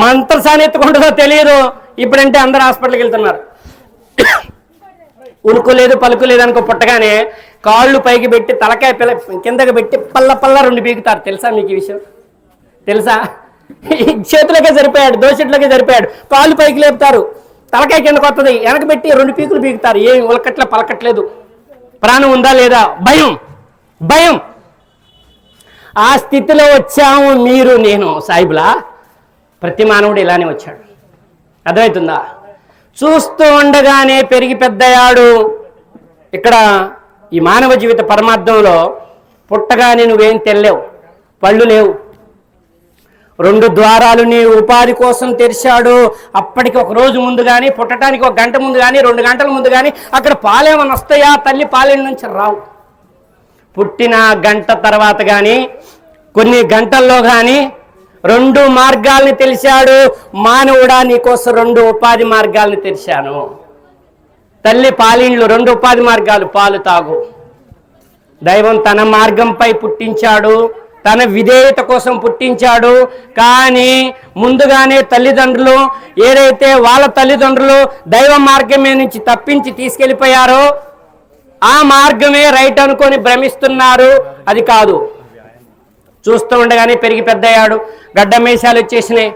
మంత్రసాని ఎత్తుకుంటుందో తెలియదు. ఇప్పుడంటే అందరు హాస్పిటల్కి వెళ్తున్నారు. ఉనుకు లేదు పలుకు లేదు అనుకో, పుట్టగానే కాళ్ళు పైకి పెట్టి తలకాయ కిందకి పెట్టి పల్ల 2 పీకుతారు. తెలుసా మీకు ఈ విషయం? తెలుసా? చేతులకే సరిపోయాడు, దోషట్లకే సరిపోయాడు. కాళ్ళు పైకి లేపుతారు, తలకాయ కిందకు వస్తుంది, వెనక పెట్టి 2 పీకులు పీకుతారు. ఏం ఉలకట్లే పలకట్లేదు, ప్రాణం ఉందా లేదా, భయం. ఆ స్థితిలో వచ్చాము మీరు, నేను. సాయిబులా, ప్రతి మానవుడు ఇలానే వచ్చాడు. అర్థమవుతుందా? చూస్తూ ఉండగానే పెరిగి పెద్దయాడు. ఇక్కడ ఈ మానవ జీవిత పరమార్థంలో పుట్టగానే నువ్వేం తెల్లేవు, పళ్ళు లేవు. 2 ద్వారాలు నీ ఉపాధి కోసం తెరిచాడు. అప్పటికి 1 రోజు ముందు కానీ, పుట్టడానికి 1 గంట ముందు కానీ, 2 గంటల ముందు కానీ అక్కడ పాలేమని వస్తాయా? తల్లి పాలెల నుంచి రావు. పుట్టిన గంట తర్వాత కానీ, కొన్ని గంటల్లో కానీ 2 మార్గాల్ని తెలిసాడు. మానవుడా, నీకోసం 2 ఉపాధి మార్గాల్ని తెరిచాను. తల్లి పాలిండ్లు 2 ఉపాధి మార్గాలు. పాలు తాగు. దైవం తన మార్గంపై పుట్టించాడు, తన విధేయత కోసం పుట్టించాడు. కానీ ముందుగానే తల్లిదండ్రులు ఏదైతే వాళ్ళ తల్లిదండ్రులు దైవ మార్గమే నుంచి తప్పించి తీసుకెళ్ళిపోయారో ఆ మార్గమే రైట్ అనుకొని భ్రమిస్తున్నారు. అది కాదు. చూస్తూ ఉండగానే పెరిగి పెద్దయ్యాడు. గడ్డ మీసాలు వచ్చేసినాయి,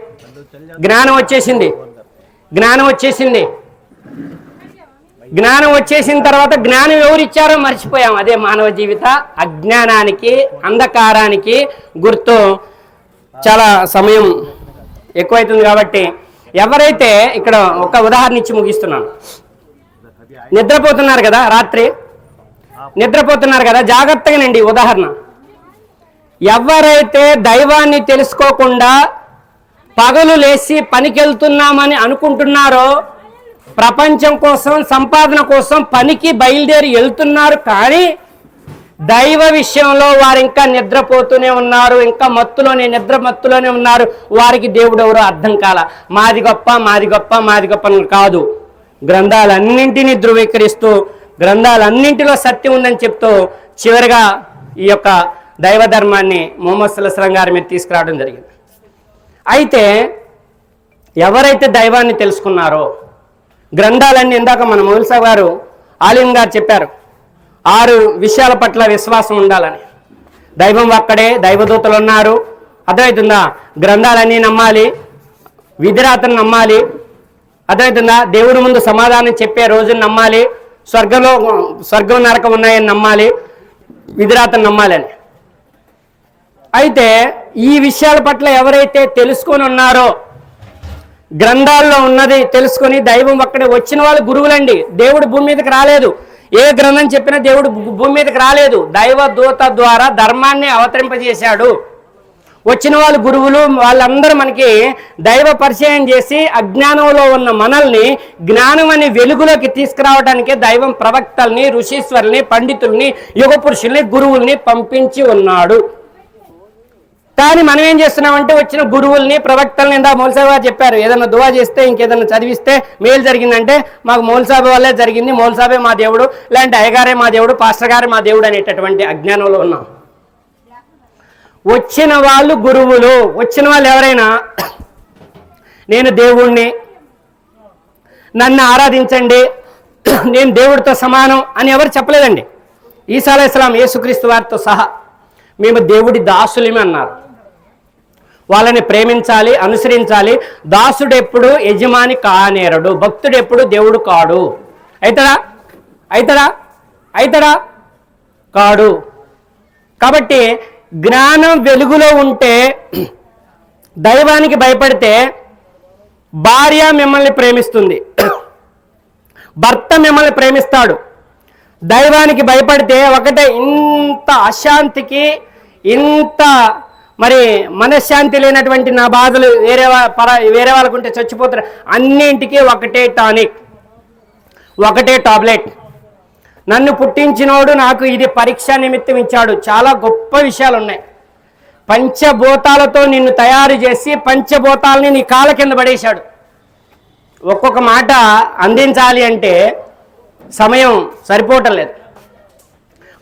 జ్ఞానం వచ్చేసిన తర్వాత జ్ఞానం ఎవరిచ్చారో మర్చిపోయాం. అదే మానవ జీవిత అజ్ఞానానికి, అంధకారానికి గుర్తు. చాలా సమయం ఎక్కువైతుంది కాబట్టి ఎవరైతే, ఇక్కడ ఒక ఉదాహరణ ఇచ్చి ముగిస్తున్నాను. నిద్రపోతున్నారు కదా, రాత్రి నిద్రపోతున్నారు కదా, జాగ్రత్తగానండి. ఉదాహరణ, ఎవరైతే దైవాన్ని తెలుసుకోకుండా పగలు లేచి పనికెళ్తున్నామని అనుకుంటున్నారో, ప్రపంచం కోసం, సంపాదన కోసం పనికి బయలుదేరి వెళ్తున్నారు, కానీ దైవ విషయంలో వారు ఇంకా నిద్రపోతూనే ఉన్నారు, ఇంకా నిద్ర మత్తులోనే ఉన్నారు. వారికి దేవుడు ఎవరో అర్థం కాల. మాది గొప్ప కాదు. గ్రంథాలన్నింటినీ ధృవీకరిస్తూ, గ్రంథాలన్నింటిలో సత్యం ఉందని చెప్తూ చివరిగా ఈ యొక్క దైవ ధర్మాన్ని ముహమ్మద్ సల్లల్లాహు అలైహి వసల్లం గారి మీద తీసుకురావడం జరిగింది. అయితే ఎవరైతే దైవాన్ని తెలుసుకున్నారో, గ్రంథాలన్నీ, ఇందాక మన మౌల్సా గారు, ఆలిం గారు చెప్పారు 6 విషయాల పట్ల విశ్వాసం ఉండాలని. దైవం ఒక్కడే, దైవదూతలు ఉన్నారు. అర్థమవుతుందా? గ్రంథాలన్నీ నమ్మాలి, విధిరాతను నమ్మాలి. అర్థమవుతుందా? దేవుడి ముందు సమాధానం చెప్పే రోజును నమ్మాలి, స్వర్గం నరకం ఉన్నాయని నమ్మాలి, విధిరాతను నమ్మాలి అని. అయితే ఈ విషయాల పట్ల ఎవరైతే తెలుసుకొని ఉన్నారో, గ్రంథాల్లో ఉన్నది తెలుసుకొని దైవం అక్కడే వచ్చిన వాళ్ళు గురువులండి. దేవుడు భూమి మీదకి రాలేదు. ఏ గ్రంథం చెప్పినా దేవుడు భూమి మీదకి రాలేదు. దైవ దూత ద్వారా ధర్మాన్ని అవతరింపజేశాడు. వచ్చిన వాళ్ళు గురువులు వాళ్ళందరూ మనకి దైవ పరిచయం చేసి అజ్ఞానంలో ఉన్న మనల్ని జ్ఞానం అనే వెలుగులోకి తీసుకురావడానికే దైవం ప్రవక్తల్ని, ఋషీశ్వరుల్ని, పండితుల్ని, యుగ పురుషుల్ని, గురువుల్ని పంపించి ఉన్నాడు. కానీ మనం ఏం చేస్తున్నామంటే వచ్చిన గురువుల్ని, ప్రవక్తల్ని ఇందా మౌల్సాబా చెప్పారు, ఏదైనా దువా చేస్తే ఇంకేదైనా చదివిస్తే మేలు జరిగిందంటే మాకు మౌల్సాబా వల్లే జరిగింది, మౌల్సాబే మా దేవుడు, లేదంటే అయ్యగారే మా దేవుడు, పాస్టర్ గారే మా దేవుడు అనేటటువంటి అజ్ఞానంలో ఉన్నాం. వచ్చిన వాళ్ళు గురువులు, వచ్చిన వాళ్ళు ఎవరైనా నేను దేవుణ్ణి, నన్ను ఆరాధించండి, నేను దేవుడితో సమానం అని ఎవరు చెప్పలేదండి. ఈసా అలైహిస్సలాం యేసుక్రీస్తు వారితో సహా మేము దేవుడి దాసులేమి అన్నారు. వాళ్ళని ప్రేమించాలి, అనుసరించాలి. దాసుడు ఎప్పుడు యజమాని కానేరడు, భక్తుడు ఎప్పుడు దేవుడు కాడు. అవుతాడా కాడు. కాబట్టి జ్ఞానం వెలుగులో ఉంటే, దైవానికి భయపడితే భార్య మిమ్మల్ని ప్రేమిస్తుంది, భర్త మిమ్మల్ని ప్రేమిస్తాడు. దైవానికి భయపడితే ఒకటే ఇంత అశాంతికి, ఇంత మరి మనశ్శాంతి లేనటువంటి నా బాధలు వేరే వాళ్ళకుంటే చచ్చిపోతారు, అన్నింటికీ ఒకటే టానిక్, ఒకటే టాబ్లెట్. నన్ను పుట్టించినోడు నాకు ఇది పరీక్ష నిమిత్తం ఇచ్చాడు. చాలా గొప్ప విషయాలు ఉన్నాయి. పంచభూతాలతో నిన్ను తయారు చేసి పంచభూతాలని నీ కాళ్ళ కింద పడేశాడు. ఒక్కొక్క మాట అందించాలి అంటే సమయం సరిపోవటం లేదు.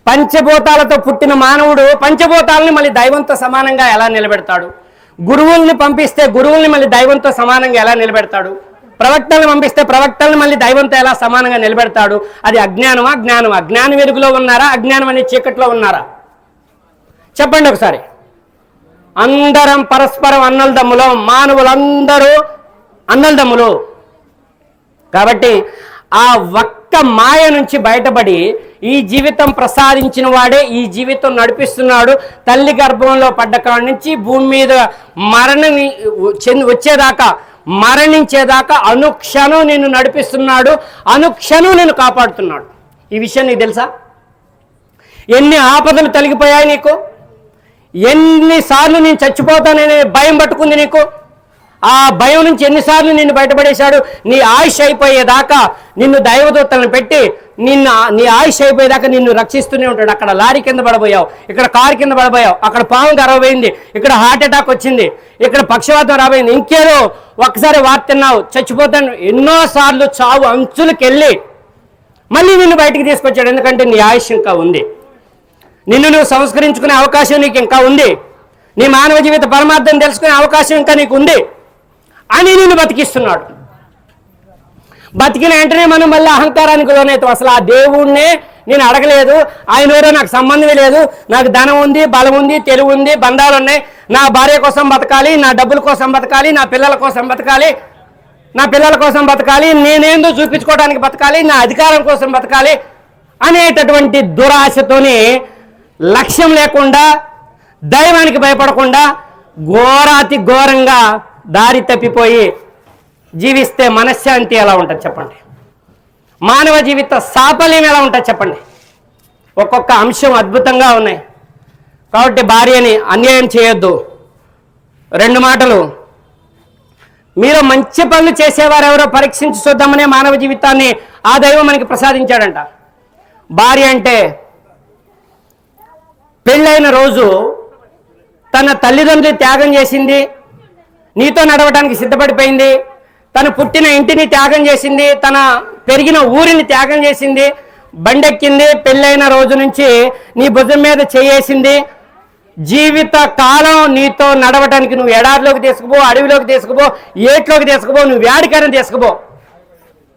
పంచభూతాలతో పుట్టిన మానవుడు పంచభూతాలని మళ్ళీ దైవంతో సమానంగా ఎలా నిలబెడతాడు? గురువుల్ని పంపిస్తే గురువుల్ని మళ్ళీ దైవంతో సమానంగా ఎలా నిలబెడతాడు? ప్రవక్తల్ని పంపిస్తే ప్రవక్తల్ని మళ్ళీ దైవంతో ఎలా సమానంగా నిలబెడతాడు? అది అజ్ఞానమా జ్ఞానమా? జ్ఞాన వెలుగులో ఉన్నారా, అజ్ఞానం అనే చీకట్లో ఉన్నారా? చెప్పండి ఒకసారి. అందరం పరస్పరం అన్నలదమ్ములో, మానవులందరూ అన్నలదమ్ములు. కాబట్టి ఆ ఒక్క మాయ నుంచి బయటపడి ఈ జీవితం ప్రసాదించిన వాడే ఈ జీవితం నడిపిస్తున్నాడు. తల్లి గర్భంలో పడ్డ కాడి నుంచి భూమి మీద వచ్చేదాకా, మరణించేదాకా అనుక్షణం నిన్ను నడిపిస్తున్నాడు, అనుక్షణం నిన్ను కాపాడుతున్నాడు. ఈ విషయం నీకు తెలుసా? ఎన్ని ఆపదలు తొలగిపోయాయి నీకు? ఎన్నిసార్లు నేను చచ్చిపోతాననే భయం పట్టుకుంది నీకు? ఆ భయం నుంచి ఎన్నిసార్లు నిన్ను బయటపడేశాడు? నీ ఆయుష్ అయిపోయేదాకా నిన్ను దైవదూతలను పెట్టి నీ ఆయుష్ అయిపోయేదాకా నిన్ను రక్షిస్తూనే ఉంటాడు. అక్కడ లారీ కింద పడబోయావు, ఇక్కడ కారు కింద పడబోయావు, అక్కడ పాము గర్వపోయింది, ఇక్కడ హార్ట్ అటాక్ వచ్చింది, ఇక్కడ పక్షవాతం రాబోయింది, ఇంకేదో ఒక్కసారి వార్తిన్నావు, చచ్చిపోతాను. ఎన్నోసార్లు చావు అంచులకెళ్ళి మళ్ళీ నిన్ను బయటికి తీసుకొచ్చాడు. ఎందుకంటే నీ ఆయుష్ ఇంకా ఉంది, నిన్ను నువ్వు సంస్కరించుకునే అవకాశం నీకు ఇంకా ఉంది, నీ మానవ జీవిత పరమార్థం తెలుసుకునే అవకాశం ఇంకా నీకు ఉంది అని నిన్ను బతికిస్తున్నాడు. బతికిన వెంటనే మనం మళ్ళీ అహంకారానికి లోనవుతాం. అసలు ఆ దేవుణ్ణే నేను అడగలేదు, ఆయన ఎవరో నాకు సంబంధమే లేదు, నాకు ధనం ఉంది, బలం ఉంది, తెలివి ఉంది, బంధాలు ఉన్నాయి, నా భార్య కోసం బతకాలి, నా డబ్బుల కోసం బతకాలి, నా పిల్లల కోసం బతకాలి, నేనేందో చూపించుకోవడానికి బతకాలి, నా అధికారం కోసం బతకాలి అనేటటువంటి దురాశతోని లక్ష్యం లేకుండా, దైవానికి భయపడకుండా ఘోరాతి ఘోరంగా దారి తప్పిపోయి జీవిస్తే మనశ్శాంతి ఎలా ఉంటుంది చెప్పండి? మానవ జీవిత సాఫల్యం ఎలా ఉంటుంది చెప్పండి? ఒక్కొక్క అంశం అద్భుతంగా ఉన్నాయి. కాబట్టి భార్యని అన్యాయం చేయొద్దు. 2 మాటలు, మీరు మంచి పనులు చేసేవారు ఎవరో పరీక్షించి చూద్దామనే మానవ జీవితాన్ని ఆ దైవం మనకి ప్రసాదించాడంట. భార్య అంటే పెళ్ళైన రోజు తన తల్లిదండ్రులు త్యాగం చేసింది, నీతో నడవడానికి సిద్ధపడిపోయింది, తను పుట్టిన ఇంటిని త్యాగం చేసింది, తన పెరిగిన ఊరిని త్యాగం చేసింది, బండెక్కింది, పెళ్ళైన రోజు నుంచి నీ భుజం మీద చేయేసింది. జీవిత కాలం నీతో నడవటానికి నువ్వు ఎడారిలోకి తీసుకుపో, అడవిలోకి తీసుకుపో, ఏట్లోకి తీసుకుపో, నువ్వు వేడికైనా తీసుకుపో,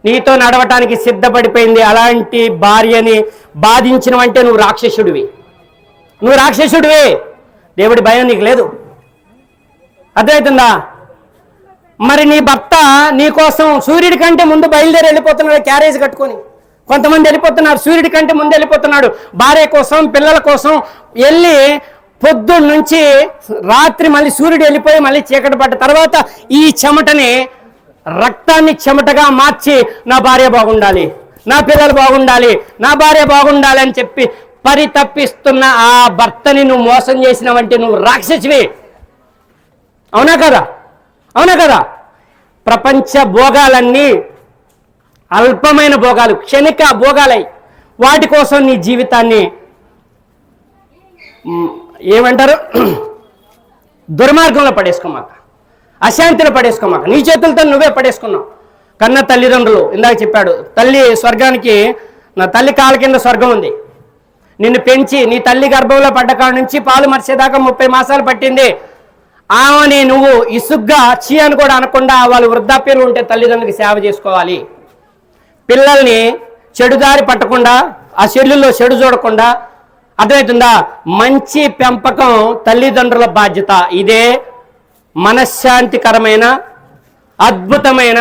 నీతో నడవటానికి సిద్ధపడిపోయింది. అలాంటి భార్యని బాధించినవంటే నువ్వు రాక్షసుడివి. దేవుడి భయం నీకు లేదు. అర్థమవుతుందా? మరి నీ భర్త నీ కోసం సూర్యుడి కంటే ముందు బయలుదేరి వెళ్ళిపోతున్నాడు క్యారేజ్ కట్టుకొని. కొంతమంది వెళ్ళిపోతున్నారు, సూర్యుడి కంటే ముందు వెళ్ళిపోతున్నాడు. భార్య కోసం, పిల్లల కోసం వెళ్ళి పొద్దున్న నుంచి రాత్రి మళ్ళీ సూర్యుడు వెళ్ళిపోయి మళ్ళీ చీకటి పడ్డ తర్వాత ఈ చెమటని రక్తాన్ని చెమటగా మార్చి నా భార్య బాగుండాలి, నా పిల్లలు బాగుండాలి, నా భార్య బాగుండాలి అని చెప్పి పరితప్పిస్తున్న ఆ భర్తని నువ్వు మోసం చేసినవంటే నువ్వు రాక్షసివి. అవునా కదా? అవునా కదా? ప్రపంచ భోగాలన్నీ అల్పమైన భోగాలు, క్షణిక భోగాలై వాటి కోసం నీ జీవితాన్ని ఏమంటారు దుర్మార్గంలో పడేసుకోమాక, అశాంతిలో పడేసుకోమాక. నీ చేతులతో నువ్వే పడేసుకున్నావు. కన్న తల్లిదండ్రులు, ఇందాక చెప్పాడు, తల్లి స్వర్గానికి, నా తల్లి కాళ్ళ కింద స్వర్గం ఉంది. నిన్ను పెంచి నీ తల్లి గర్భంలో పడ్డ కాడ నుంచి పాలు మరిచేదాకా 30 మాసాలు పట్టింది. ఆమెని నువ్వు ఇసుగ్గా చీ అని కూడా అనకుండా వాళ్ళు వృద్ధాప్యంలో ఉంటే తల్లిదండ్రులకి సేవ చేసుకోవాలి. పిల్లల్ని చెడుదారి పట్టకుండా, ఆ చెల్లుల్లో చెడు చూడకుండా, అర్థమవుతుందా? మంచి పెంపకం తల్లిదండ్రుల బాధ్యత. ఇదే మనశ్శాంతికరమైన అద్భుతమైన,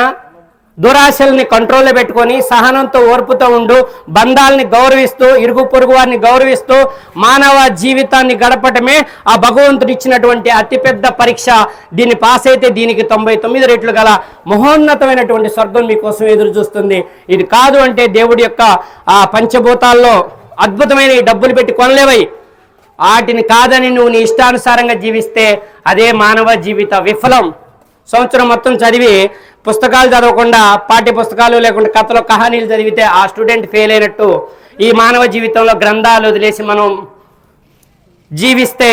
దురాశల్ని కంట్రోల్లో పెట్టుకొని సహనంతో ఓర్పుతో ఉండు, బంధాలని గౌరవిస్తూ, ఇరుగు పొరుగు వారిని గౌరవిస్తూ మానవ జీవితాన్ని గడపటమే ఆ భగవంతుడు ఇచ్చినటువంటి అతిపెద్ద పరీక్ష. దీన్ని పాస్ అయితే దీనికి 99 రెట్లు గల మహోన్నతమైనటువంటి స్వర్గం మీకోసం ఎదురు చూస్తుంది. ఇది కాదు అంటే దేవుడి యొక్క ఆ పంచభూతాల్లో అద్భుతమైన ఈ డబ్బులు పెట్టి కొనలేవై, వాటిని కాదని నువ్వు నీ ఇష్టానుసారంగా జీవిస్తే అదే మానవ జీవిత విఫలం. సంవత్సరం మొత్తం చదివి పుస్తకాలు చదవకుండా, పాఠ్య పుస్తకాలు లేకుండా కథలు కహానీలు చదివితే ఆ స్టూడెంట్ ఫెయిల్ అయినట్టు. ఈ మానవ జీవితంలో గ్రంథాలు వదిలేసి మనం జీవిస్తే,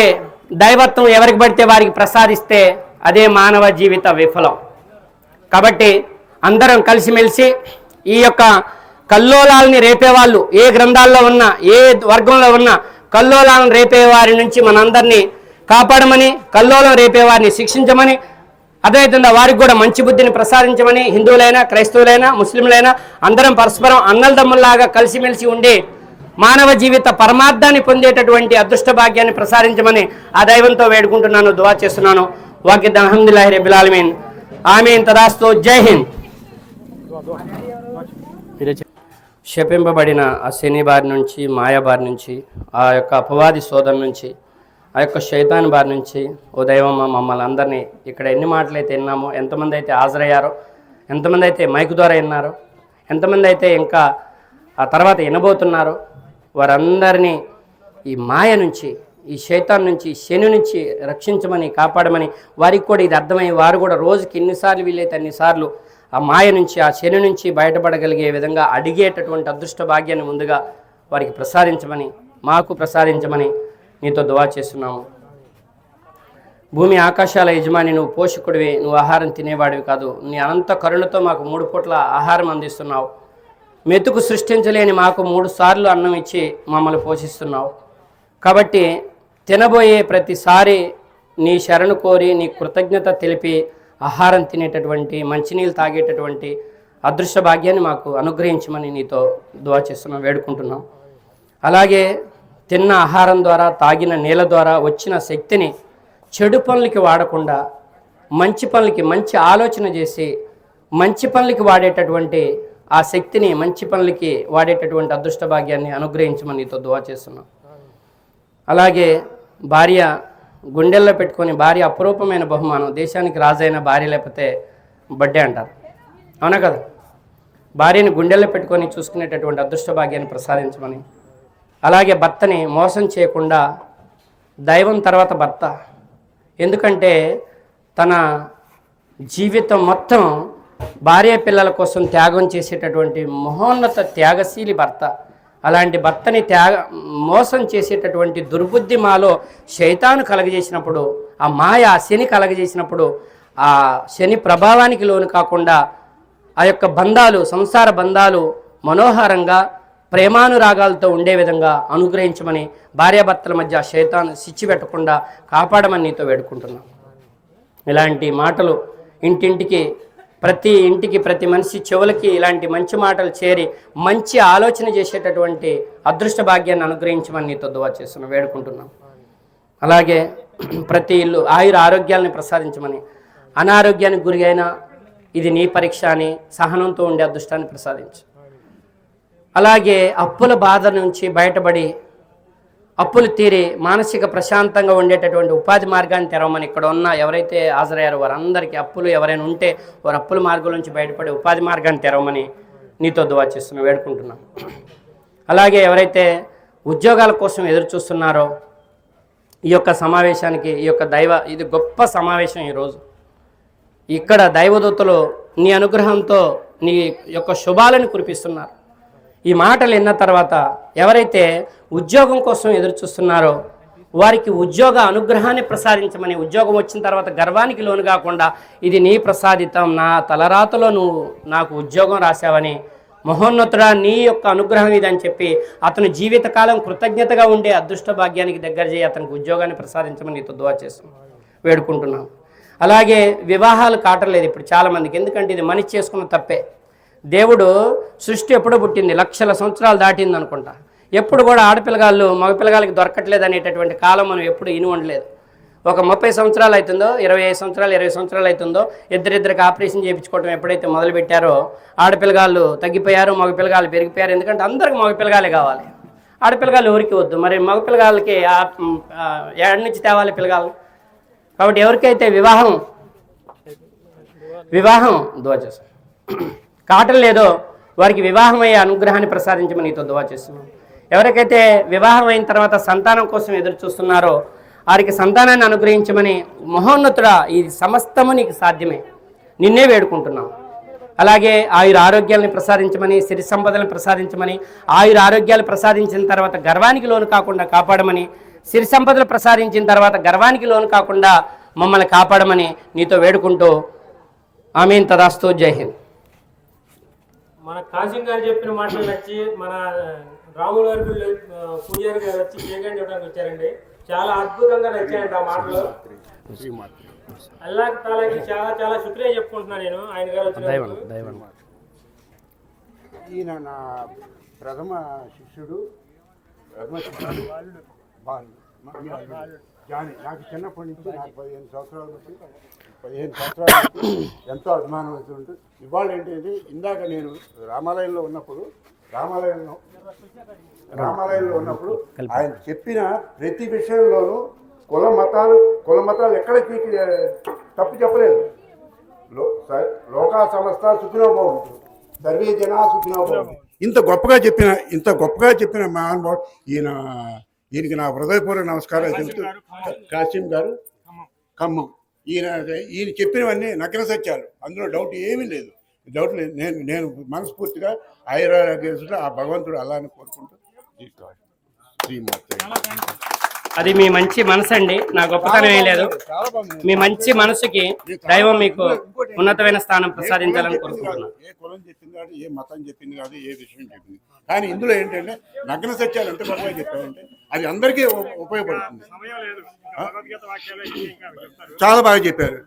దైవత్వం ఎవరికి పడితే వారికి ప్రసాదిస్తే అదే మానవ జీవిత విఫలం. కాబట్టి అందరం కలిసిమెలిసి ఈ యొక్క కల్లోలాలని రేపేవాళ్ళు ఏ గ్రంథాల్లో ఉన్నా, ఏ వర్గంలో ఉన్నా, కల్లోలాలను రేపే వారి నుంచి మనందరినీ కాపాడమని, కల్లోలం రేపే వారిని శిక్షించమని, అర్థమవుతుందా? వారికి కూడా మంచి బుద్ధిని ప్రసాదించమని, హిందువులైనా క్రైస్తవులైనా ముస్లింలైనా అందరం పరస్పరం అన్నలదమ్ముల్లాగా కలిసిమెలిసి ఉండి మానవ జీవిత పరమార్థాన్ని పొందేటటువంటి అదృష్ట భాగ్యాన్ని ప్రసాదించమని ఆ దైవంతో వేడుకుంటున్నాను, దువా చేస్తున్నాను. వాకిద్ అల్హమ్దులిల్లాహి రబ్బిల్ ఆలమీన్. ఆమీన్. తదాస్తు. జై హింద్. శపింపబడిన ఆ శని బారి నుంచి, మాయా బారి నుంచి, ఆ యొక్క అపవాది సోదరు నుంచి, ఆ యొక్క శైతాన్ బారి నుంచి ఓ దైవమ్మ మమ్మల్ని అందరినీ ఇక్కడ ఎన్ని మాటలైతే విన్నామో, ఎంతమంది అయితే హాజరయ్యారో, ఎంతమంది అయితే మైకు ద్వారా విన్నారో, ఎంతమంది అయితే ఇంకా ఆ తర్వాత వినబోతున్నారో, వారందరినీ ఈ మాయ నుంచి, ఈ శైతాన్ నుంచి, శని నుంచి రక్షించమని, కాపాడమని, వారికి కూడా ఇది అర్థమై వారు కూడా రోజుకి ఎన్నిసార్లు వీలైతే అన్నిసార్లు ఆ మాయ నుంచి, ఆ శని నుంచి బయటపడగలిగే విధంగా అడిగేటటువంటి అదృష్ట భాగ్యాన్ని ముందుగా వారికి ప్రసాదించమని, మాకు ప్రసాదించమని నీతో దువా చేస్తున్నాము. భూమి ఆకాశాల యజమాని నువ్వు, పోషకుడివి, నువ్వు ఆహారం తినేవాడివి కాదు. నీ అనంత కరుణతో మాకు 3 పూట్ల ఆహారం అందిస్తున్నావు. మెతుకు సృష్టించలేని మాకు 3 సార్లు అన్నం ఇచ్చి మమ్మల్ని పోషిస్తున్నావు. కాబట్టి తినబోయే ప్రతిసారి నీ శరణు కోరి, నీ కృతజ్ఞత తెలిపి ఆహారం తినేటటువంటి, మంచినీళ్ళు తాగేటటువంటి అదృష్ట భాగ్యాన్ని మాకు అనుగ్రహించమని నీతో దువా చేస్తున్నాం, వేడుకుంటున్నాం. అలాగే తిన్న ఆహారం ద్వారా, తాగిన నీళ్ళ ద్వారా వచ్చిన శక్తిని చెడు పనులకి వాడకుండా మంచి పనులకి, మంచి ఆలోచన చేసి మంచి పనులకి వాడేటటువంటి ఆ శక్తిని మంచి పనులకి వాడేటటువంటి అదృష్ట భాగ్యాన్ని అనుగ్రహించమని నీతో దువా చేస్తున్నాం. అలాగే భార్య గుండెల్లో పెట్టుకొని, భార్య అపురూపమైన బహుమానం, దేశానికి రాజైన భార్య లేకపోతే బర్త్డే అంటారు, అవునా కదా? భార్యని గుండెల్లో పెట్టుకొని చూసుకునేటటువంటి అదృష్ట భాగ్యాన్ని ప్రసాదించమని, అలాగే భర్తని మోసం చేయకుండా, దైవం తర్వాత భర్త, ఎందుకంటే తన జీవితం మొత్తం భార్య పిల్లల కోసం త్యాగం చేసేటటువంటి మహోన్నత త్యాగశీలి భర్త. అలాంటి భర్తని మోసం చేసేటటువంటి దుర్బుద్ధి మాలో శైతాను కలగజేసినప్పుడు, ఆ మాయ, ఆ శని కలగజేసినప్పుడు, ఆ శని ప్రభావానికి లోను కాకుండా ఆ యొక్క బంధాలు, సంసార బంధాలు మనోహరంగా ప్రేమానురాగాలతో ఉండే విధంగా అనుగ్రహించమని, భార్యాభర్తల మధ్య శైతాను సిచ్చి పెట్టకుండా కాపాడమని నీతో వేడుకుంటున్నాం. ఇలాంటి మాటలు ఇంటింటికి, ప్రతి ఇంటికి, ప్రతి మనిషి చెవులకి ఇలాంటి మంచి మాటలు చేరి మంచి ఆలోచన చేసేటటువంటి అదృష్ట భాగ్యాన్ని అనుగ్రహించమని నీతో దువా చేస్తున్నాం, వేడుకుంటున్నాం. అలాగే ప్రతి ఇల్లు ఆయుర ఆరోగ్యాలను ప్రసాదించమని, అనారోగ్యానికి గురి అయినా ఇది నీ పరీక్ష అని సహనంతో ఉండే అదృష్టాన్ని ప్రసాదించు. అలాగే అప్పుల బాధ నుంచి బయటపడి, అప్పులు తీరి మానసిక ప్రశాంతంగా ఉండేటటువంటి ఉపాధి మార్గాన్ని తెరవమని, ఇక్కడ ఉన్న ఎవరైతే హాజరయ్యారో వారందరికీ అప్పులు ఎవరైనా ఉంటే వారు అప్పుల మార్గం నుంచి బయటపడి ఉపాధి మార్గాన్ని తెరవమని నీతో దువా చేస్తున్నాం, వేడుకుంటున్నాం. అలాగే ఎవరైతే ఉద్యోగాల కోసం ఎదురు చూస్తున్నారో ఈ యొక్క సమావేశానికి ఇది గొప్ప సమావేశం ఈరోజు. ఇక్కడ దైవదూతలు నీ అనుగ్రహంతో నీ యొక్క శుభాలను కురిపిస్తున్నారు. ఈ మాటలు విన్న తర్వాత ఎవరైతే ఉద్యోగం కోసం ఎదురు చూస్తున్నారో వారికి ఉద్యోగ అనుగ్రహాన్ని ప్రసాదించమని, ఉద్యోగం వచ్చిన తర్వాత గర్వానికి లోను కాకుండా ఇది నీ ప్రసాదితం, నా తలరాతలో నువ్వు నాకు ఉద్యోగం రాశావని, మహోన్నతుడా నీ యొక్క అనుగ్రహం ఇదని చెప్పి అతను జీవితకాలం కృతజ్ఞతగా ఉండే అదృష్ట భాగ్యానికి దగ్గర చేయి అతనికి ఉద్యోగాన్ని ప్రసాదించమని నీతో దువా చేస్తున్నాం, వేడుకుంటున్నాం. అలాగే వివాహాలు కావట్లేదు ఇప్పుడు చాలామందికి, ఎందుకంటే ఇది మనిషి చేసుకున్న తప్పే. దేవుడు సృష్టి ఎప్పుడో పుట్టింది, లక్షల సంవత్సరాలు దాటింది అనుకుంటా. ఎప్పుడు కూడా ఆడపిల్లగాళ్ళు మగపిల్లగాళ్ళకి దొరకట్లేదు అనేటటువంటి కాలం మనం ఎప్పుడు ఇని ఉండలేదు. ఒక 30 సంవత్సరాలు అవుతుందో, 25 సంవత్సరాలు 20 సంవత్సరాలు అవుతుందో ఇద్దరికి ఆపరేషన్ చేయించుకోవడం ఎప్పుడైతే మొదలుపెట్టారో ఆడపిల్లగాళ్ళు తగ్గిపోయారు, మగపిల్లగాళ్ళు పెరిగిపోయారు. ఎందుకంటే అందరికి మగపిల్లగాలే కావాలి, ఆడపిల్లగాళ్ళు ఎవరికి వద్దు. మరి మగపిల్లగాళ్ళకి ఏడు నుంచి తేవాలి పిల్లగాళ్ళు. కాబట్టి ఎవరికైతే వివాహం దువా చేస్తాం కావటం లేదో వారికి వివాహం అయ్యే అనుగ్రహాన్ని ప్రసాదించమని నీతో దువా చేస్తున్నాం. ఎవరికైతే వివాహం అయిన తర్వాత సంతానం కోసం ఎదురు చూస్తున్నారో వారికి సంతానాన్ని అనుగ్రహించమని, మహోన్నతుడా ఈ సమస్తము నీకు సాధ్యమే, నిన్నే వేడుకుంటున్నాం. అలాగే ఆయుర ఆరోగ్యాలను ప్రసాదించమని, సిరి సంపదలను ప్రసాదించమని, ఆయుర ఆరోగ్యాలు ప్రసాదించిన తర్వాత గర్వానికి లోను కాకుండా కాపాడమని, సిరి సంపదలు ప్రసాదించిన తర్వాత గర్వానికి లోను కాకుండా మమ్మల్ని కాపాడమని నీతో వేడుకుంటూ ఆమీన్ తదాస్తు. జై హింద్. మన కాశీ గారు చెప్పిన మాటలు నచ్చి మన రాముల వారి పూజారి గారు వచ్చి కేకండి ఇవ్వడానికి వచ్చారండి. చాలా అద్భుతంగా నచ్చాయండి ఆ మాటలు. అల్లాహ్ తాలాకి చాలా చాలా శుక్రియా చెప్పుకుంటున్నాను నేను ఆయన గారు వచ్చిన. ఈయన నా ప్రథమ శిష్యుడు జాని. నాకు చిన్నప్పటి నుంచి నాకు 15 సంవత్సరాల నుంచి ఎంతో అభిమానం అవుతుంటుంది. ఇవాళ ఏంటంటే ఇందాక నేను రామాలయంలో ఉన్నప్పుడు ఆయన చెప్పిన ప్రతి విషయంలోనూ కుల మతాలు ఎక్కడ తప్పు చెప్పలేదు. లోకా సమస్త సుఖినో భవంతు, సర్వే జనా సుఖినో భవంతు. ఇంత గొప్పగా చెప్పిన మహానుభావుడు ఈయనకి నా హృదయపూర్వక నమస్కారాలు చెబుతూ, కాసిం గారు ఖమ్మం. ఈయన చెప్పినవన్నీ నగ్న సత్యాలు, అందులో డౌట్ లేదు. నేను మనస్ఫూర్తిగా ఆయురారోగ్యంలో ఆ భగవంతుడు అలానే కోరుకుంటూ అది మీ మంచి మనసు అండి, నా గొప్పతనం ఏం లేదు. మీ మంచి మనసుకి దైవం మీకు ఉన్నతమైన స్థానం ప్రసాదించాలని కోరుకుంటున్నాను. ఏ కులం చెప్పింది కాదు, ఏ మతం చెప్పింది కాదు, ఏ విషయం చెప్పింది కానీ ఇందులో ఏంటంటే నగ్న సత్యాలు ఎంత గొప్పగా చెప్పారంటే అది అందరికీ ఉపయోగపడుతుంది. చాలా బాగా చెప్పారు.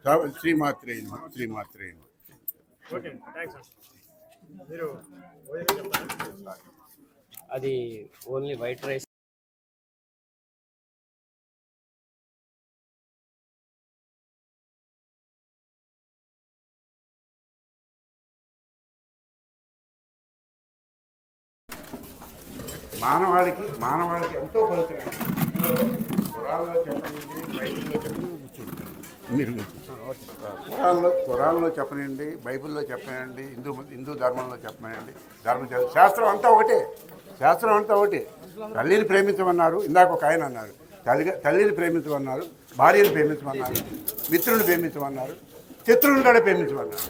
శ్రీమాత్రే అది ఓన్లీ వైట్ రైస్. మానవాళికి ఎంతో పవిత్రం. ఖురాన్లో చెప్పనండి, బైబిల్లో చెప్పండి, మీరు ఖురాన్లో చెప్పనండి, బైబిల్లో చెప్పనండి, హిందూ ధర్మంలో చెప్పనండి, శాస్త్రం అంతా ఒకటే. తల్లిని ప్రేమించమన్నారు, ఇందాక ఒక ఆయన అన్నారు. తల్లిని ప్రేమించమన్నారు, భార్యను ప్రేమించమన్నారు, మిత్రుని ప్రేమించమన్నారు, శత్రువుని కూడా ప్రేమించమన్నారు.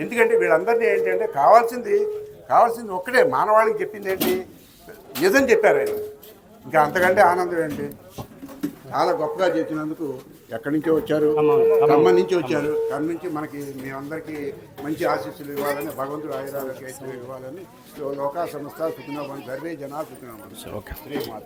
ఎందుకంటే వీళ్ళందరినీ ఏంటంటే కావాల్సింది ఒక్కటే. మానవాళికి చెప్పింది ఏంటి? నిజం చెప్పారు ఆయన. ఇంకా అంతకంటే ఆనందం ఏంటి? చాలా గొప్పగా చేసినందుకు ఎక్కడి నుంచో వచ్చారు, ఖమ్మం నుంచి వచ్చారు. ఖమ్మం నుంచి మనకి మీ అందరికీ మంచి ఆశీస్సులు ఇవ్వాలని, భగవంతుడు ఆయురారోగ్య ఇవ్వాలని లోకా సంస్థ సుఖినోభవन्तు, సర్వే జనా సుఖినో భవంతు. శ్రీమాత.